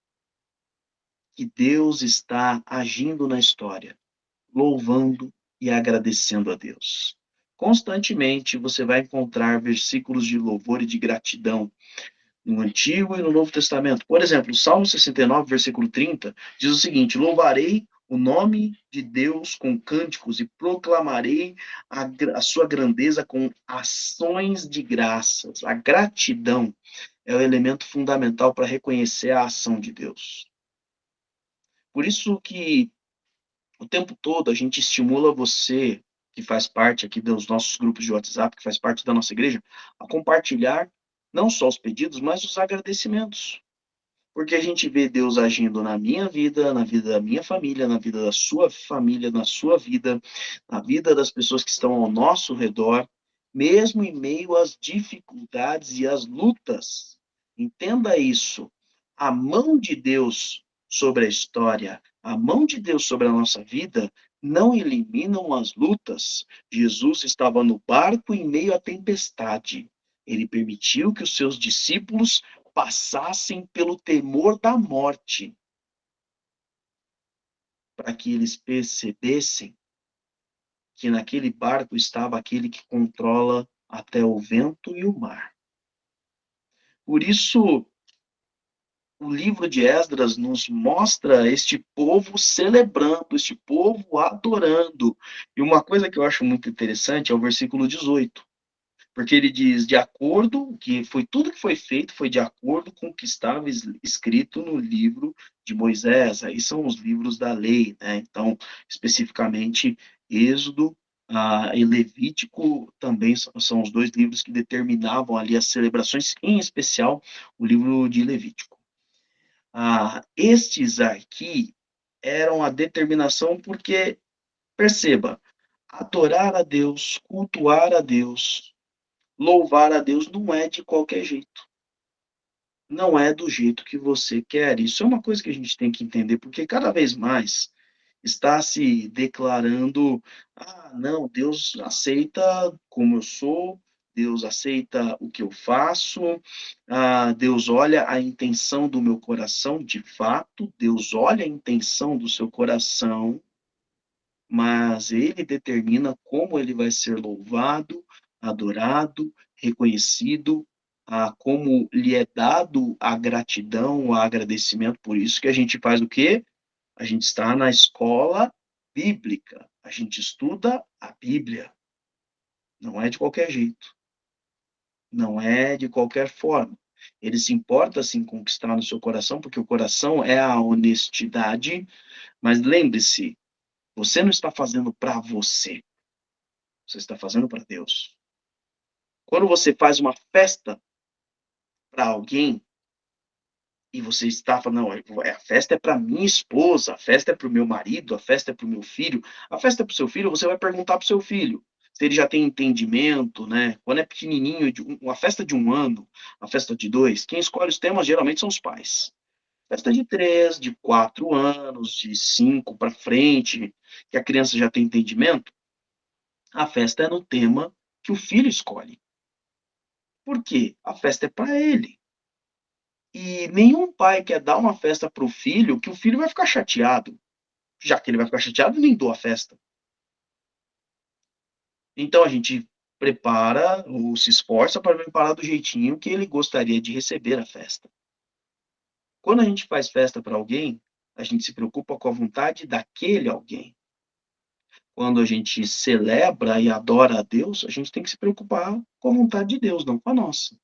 que Deus está agindo na história? Louvando e agradecendo a Deus. Constantemente você vai encontrar versículos de louvor e de gratidão no Antigo e no Novo Testamento. Por exemplo, o Salmo 69, versículo 30, diz o seguinte: louvarei o nome de Deus com cânticos e proclamarei a sua grandeza com ações de graças. A gratidão é o elemento fundamental para reconhecer a ação de Deus. Por isso que o tempo todo a gente estimula você, que faz parte aqui dos nossos grupos de WhatsApp, que faz parte da nossa igreja, a compartilhar não só os pedidos, mas os agradecimentos. Porque a gente vê Deus agindo na minha vida, na vida da minha família, na vida da sua família, na sua vida, na vida das pessoas que estão ao nosso redor, mesmo em meio às dificuldades e às lutas. Entenda isso. A mão de Deus sobre a história, a mão de Deus sobre a nossa vida, não eliminam as lutas. Jesus estava no barco em meio à tempestade. Ele permitiu que os seus discípulos passassem pelo temor da morte, para que eles percebessem que naquele barco estava aquele que controla até o vento e o mar. Por isso, o livro de Esdras nos mostra este povo celebrando, este povo adorando. E uma coisa que eu acho muito interessante é o versículo 18. Porque ele diz, de acordo, que foi tudo que foi feito foi de acordo com o que estava escrito no livro de Moisés. Aí são os livros da lei, né? Então, especificamente, Êxodo e Levítico também são os dois livros que determinavam ali as celebrações, em especial o livro de Levítico. Estes aqui eram a determinação porque, perceba, adorar a Deus, cultuar a Deus, louvar a Deus não é de qualquer jeito. Não é do jeito que você quer. Isso é uma coisa que a gente tem que entender, porque cada vez mais está se declarando: não, Deus aceita como eu sou, Deus aceita o que eu faço, Deus olha a intenção do meu coração, de fato, Deus olha a intenção do seu coração, mas ele determina como ele vai ser louvado, adorado, reconhecido, como lhe é dado a gratidão, o agradecimento. Por isso que a gente faz o quê? A gente está na escola bíblica, a gente estuda a Bíblia. Não é de qualquer jeito, não é de qualquer forma. Ele se importa, sim, conquistar no seu coração, porque o coração é a honestidade, mas lembre-se, você não está fazendo para você, você está fazendo para Deus. Quando você faz uma festa para alguém, e você está falando, não, a festa é para minha esposa, a festa é para o meu marido, a festa é para o meu filho, a festa é para o seu filho, você vai perguntar para o seu filho se ele já tem entendimento, né? Quando é pequenininho, uma festa de 1 ano, uma festa de 2, quem escolhe os temas geralmente são os pais. Festa de 3, de 4 anos, de 5 para frente, que a criança já tem entendimento, a festa é no tema que o filho escolhe. Por quê? A festa é para ele. E nenhum pai quer dar uma festa para o filho que o filho vai ficar chateado. Já que ele vai ficar chateado, nem dou a festa. Então a gente prepara ou se esforça para preparar do jeitinho que ele gostaria de receber a festa. Quando a gente faz festa para alguém, a gente se preocupa com a vontade daquele alguém. Quando a gente celebra e adora a Deus, a gente tem que se preocupar com a vontade de Deus, não com a nossa.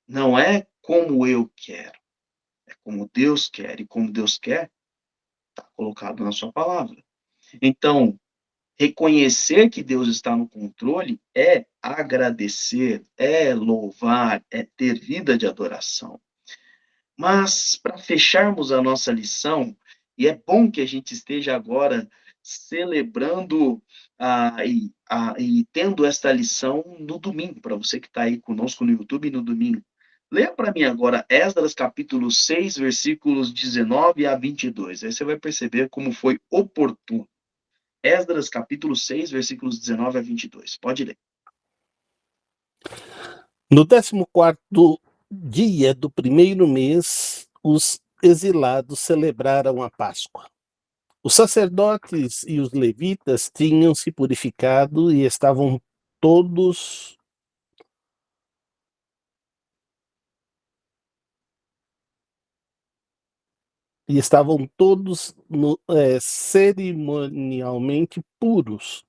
Não é como eu quero, é como Deus quer, e como Deus quer, está colocado na sua palavra. Então, reconhecer que Deus está no controle é agradecer, é louvar, é ter vida de adoração. Mas, para fecharmos a nossa lição, e é bom que a gente esteja agora celebrando e tendo esta lição no domingo, para você que está aí conosco no YouTube no domingo. Leia para mim agora Esdras capítulo 6, versículos 19 a 22. Aí você vai perceber como foi oportuno. Esdras capítulo 6, versículos 19 a 22. Pode ler. No 14º dia do primeiro mês, os exilados celebraram a Páscoa. Os sacerdotes e os levitas tinham se purificado e estavam todos cerimonialmente puros.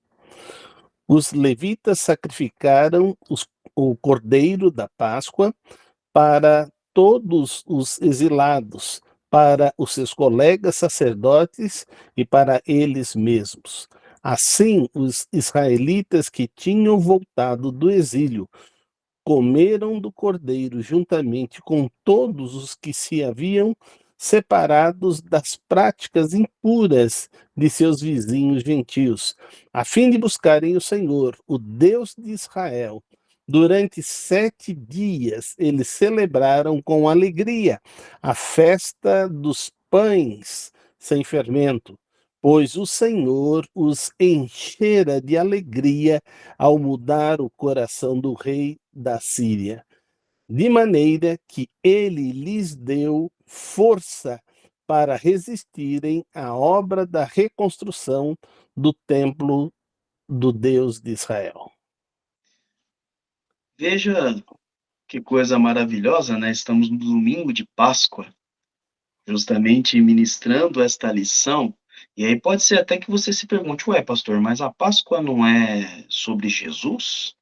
Os levitas sacrificaram o cordeiro da Páscoa para todos os exilados, para os seus colegas sacerdotes e para eles mesmos. Assim, os israelitas que tinham voltado do exílio comeram do cordeiro juntamente com todos os que se haviam separados das práticas impuras de seus vizinhos gentios, a fim de buscarem o Senhor, o Deus de Israel. Durante 7 dias eles celebraram com alegria a festa dos pães sem fermento, pois o Senhor os enchera de alegria ao mudar o coração do rei da Síria, de maneira que ele lhes deu força para resistirem à obra da reconstrução do templo do Deus de Israel. Veja que coisa maravilhosa, né? Estamos no domingo de Páscoa, justamente ministrando esta lição, E aí pode ser até que você se pergunte, ué, pastor, mas a Páscoa não é sobre Jesus?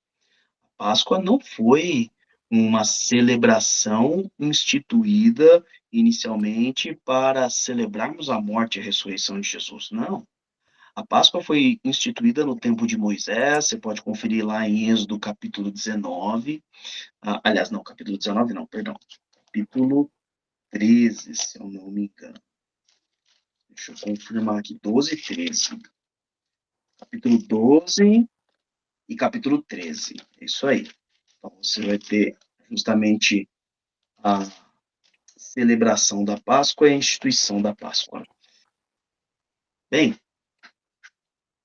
A Páscoa não foi uma celebração instituída inicialmente para celebrarmos a morte e a ressurreição de Jesus, não. A Páscoa foi instituída no tempo de Moisés, você pode conferir lá em Êxodo capítulo 19, aliás, não, capítulo 19 não, perdão, capítulo 13, se eu não me engano. Deixa eu confirmar aqui, 12 e 13. Capítulo 12 e capítulo 13. É isso aí. Então, você vai ter justamente a celebração da Páscoa e a instituição da Páscoa. Bem,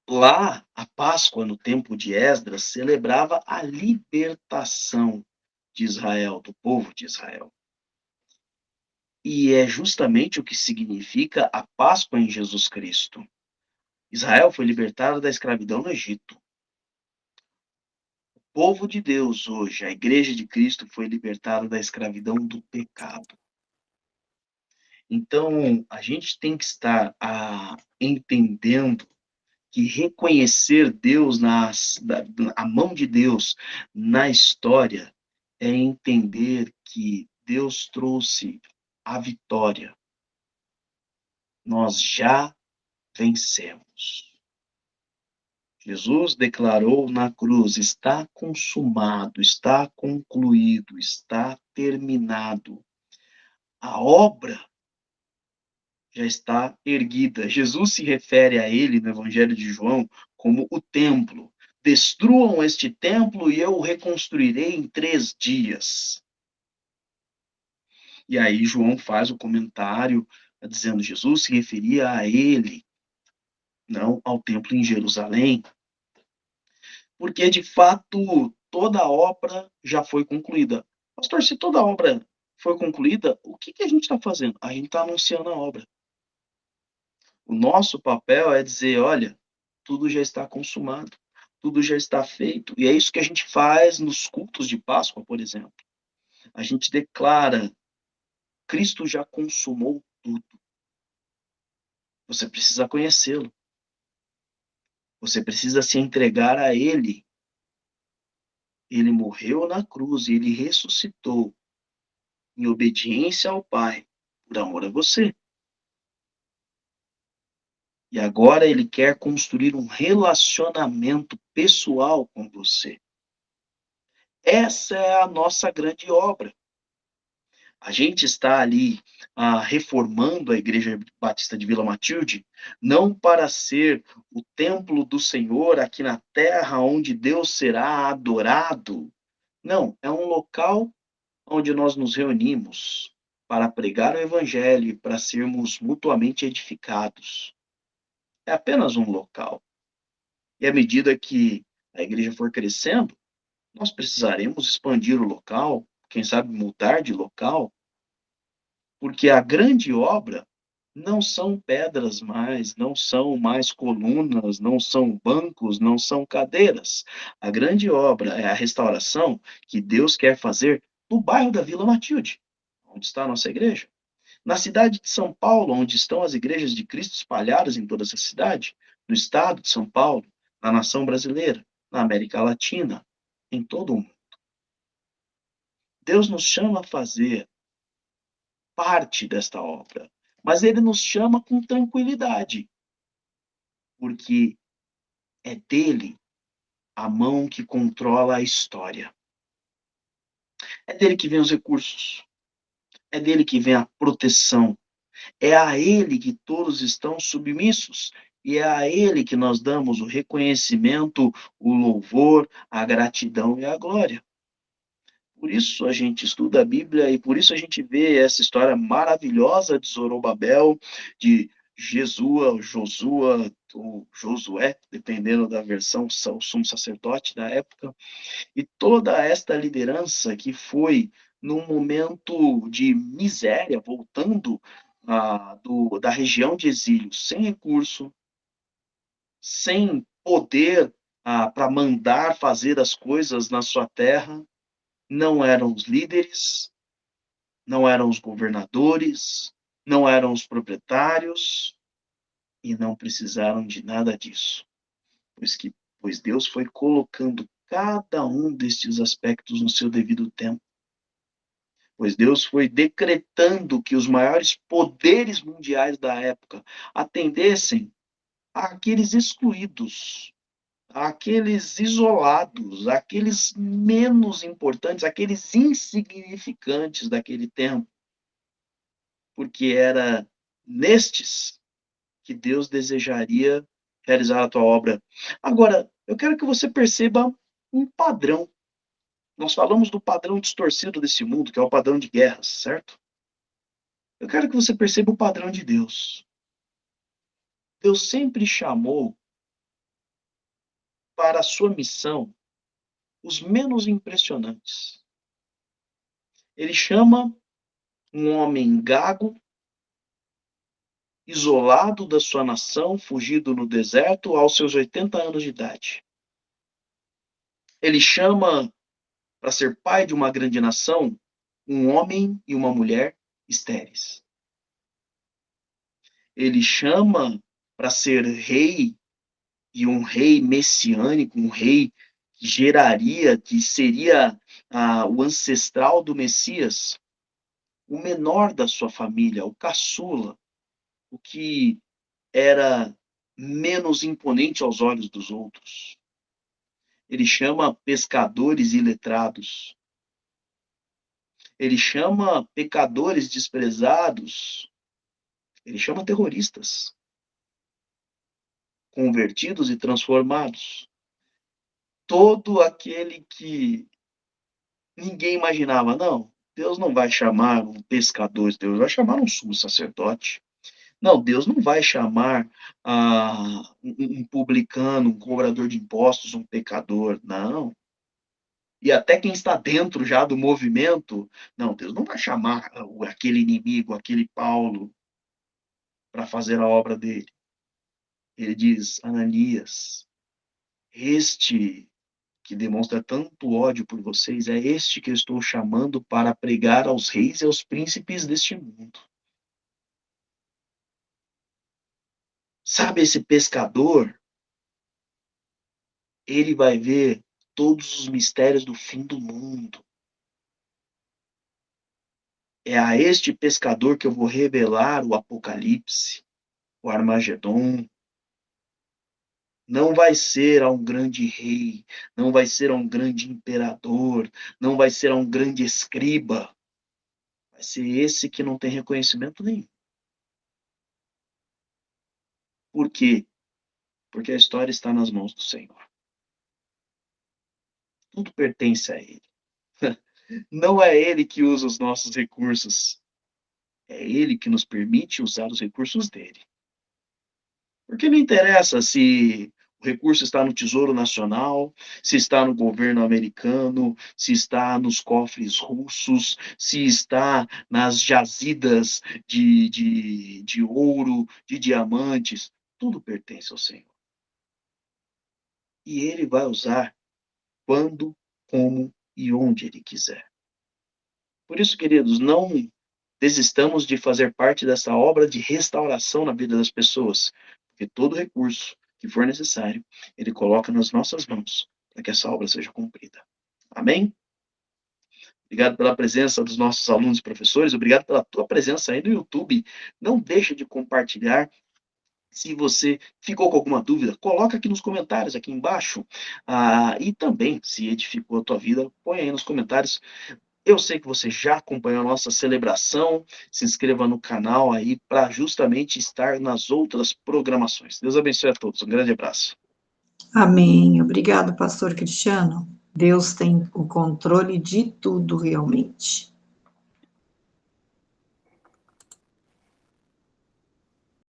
lá, a Páscoa, no tempo de Esdras, celebrava a libertação de Israel, do povo de Israel. E é justamente o que significa a Páscoa em Jesus Cristo. Israel foi libertado da escravidão no Egito. O povo de Deus hoje, a Igreja de Cristo, foi libertada da escravidão do pecado. Então, a gente tem que estar entendendo que reconhecer Deus a mão de Deus na história é entender que Deus trouxe a vitória. Nós já vencemos. Jesus declarou na cruz: está consumado, está concluído, está terminado. A obra já está erguida. Jesus se refere a ele no Evangelho de João como o templo. Destruam este templo e eu o reconstruirei em 3 dias. E aí João faz o comentário dizendo que Jesus se referia a ele, não ao templo em Jerusalém, porque de fato toda a obra já foi concluída. Pastor, se toda a obra foi concluída, o que a gente está fazendo? A gente está anunciando a obra. O nosso papel é dizer, olha, tudo já está consumado, tudo já está feito. E é isso que a gente faz nos cultos de Páscoa, por exemplo. A gente declara, Cristo já consumou tudo. Você precisa conhecê-lo. Você precisa se entregar a Ele. Ele morreu na cruz e Ele ressuscitou em obediência ao Pai, por amor a você. E agora Ele quer construir um relacionamento pessoal com você. Essa é a nossa grande obra. A gente está ali reformando a Igreja Batista de Vila Matilde, não para ser o templo do Senhor aqui na terra, onde Deus será adorado. Não, é um local onde nós nos reunimos para pregar o Evangelho e para sermos mutuamente edificados. É apenas um local. E à medida que a igreja for crescendo, nós precisaremos expandir o local, quem sabe mudar de local, porque a grande obra não são pedras mais, não são mais colunas, não são bancos, não são cadeiras. A grande obra é a restauração que Deus quer fazer no bairro da Vila Matilde, onde está a nossa igreja. Na cidade de São Paulo, onde estão as igrejas de Cristo espalhadas em toda essa cidade, no estado de São Paulo, na nação brasileira, na América Latina, em todo o mundo. Deus nos chama a fazer parte desta obra, mas Ele nos chama com tranquilidade, porque é dele a mão que controla a história. É dele que vem os recursos, é dele que vem a proteção, é a ele que todos estão submissos, e é a ele que nós damos o reconhecimento, o louvor, a gratidão e a glória. Por isso a gente estuda a Bíblia e por isso a gente vê essa história maravilhosa de Zorobabel, de Jesua, Josua, ou Josué, dependendo da versão, o sumo sacerdote da época, e toda esta liderança que foi num momento de miséria, voltando da região de exílio, sem recurso, sem poder para mandar fazer as coisas na sua terra, não eram os líderes, não eram os governadores, não eram os proprietários, e não precisaram de nada disso, pois Deus foi colocando cada um destes aspectos no seu devido tempo, pois Deus foi decretando que os maiores poderes mundiais da época atendessem àqueles excluídos, àqueles isolados, àqueles menos importantes, àqueles insignificantes daquele tempo, porque era nestes que Deus desejaria realizar a tua obra. Agora, eu quero que você perceba um padrão. Nós falamos do padrão distorcido desse mundo, que é o padrão de guerras, certo? Eu quero que você perceba o padrão de Deus. Deus sempre chamou para a sua missão os menos impressionantes. Ele chama um homem gago, isolado da sua nação, fugido no deserto aos seus 80 anos de idade. Ele chama para ser pai de uma grande nação um homem e uma mulher estéreis. Ele chama para ser rei, e um rei messiânico, um rei que geraria, que seria o ancestral do Messias, o menor da sua família, o caçula, o que era menos imponente aos olhos dos outros. Ele chama pescadores iletrados. Ele chama pecadores desprezados. Ele chama terroristas, convertidos e transformados. Todo aquele que ninguém imaginava, não, Deus não vai chamar um pescador, Deus vai chamar um sumo sacerdote. Não, Deus não vai chamar um publicano, um cobrador de impostos, um pecador, não. E até quem está dentro já do movimento, não, Deus não vai chamar aquele inimigo, aquele Paulo, para fazer a obra dele. Ele diz, Ananias, este que demonstra tanto ódio por vocês, é este que eu estou chamando para pregar aos reis e aos príncipes deste mundo. Sabe esse pescador? Ele vai ver todos os mistérios do fim do mundo. É a este pescador que eu vou revelar o Apocalipse, o Armagedon. Não vai ser a um grande rei, não vai ser a um grande imperador, não vai ser a um grande escriba. Vai ser esse que não tem reconhecimento nenhum. Por quê? Porque a história está nas mãos do Senhor. Tudo pertence a Ele. Não é Ele que usa os nossos recursos. É Ele que nos permite usar os recursos dele. Porque não interessa se o recurso está no Tesouro Nacional, se está no governo americano, se está nos cofres russos, se está nas jazidas de ouro, de diamantes. Tudo pertence ao Senhor. E Ele vai usar quando, como e onde Ele quiser. Por isso, queridos, não desistamos de fazer parte dessa obra de restauração na vida das pessoas, porque todo recurso que for necessário, Ele coloca nas nossas mãos para que essa obra seja cumprida. Amém? Obrigado pela presença dos nossos alunos e professores, obrigado pela tua presença aí no YouTube. Não deixa de compartilhar. Se você ficou com alguma dúvida, coloca aqui nos comentários, aqui embaixo. E também, se edificou a tua vida, põe aí nos comentários. Eu sei que você já acompanhou a nossa celebração. Se inscreva no canal aí para justamente estar nas outras programações. Deus abençoe a todos. Um grande abraço. Amém. Obrigado, pastor Cristiano. Deus tem o controle de tudo realmente.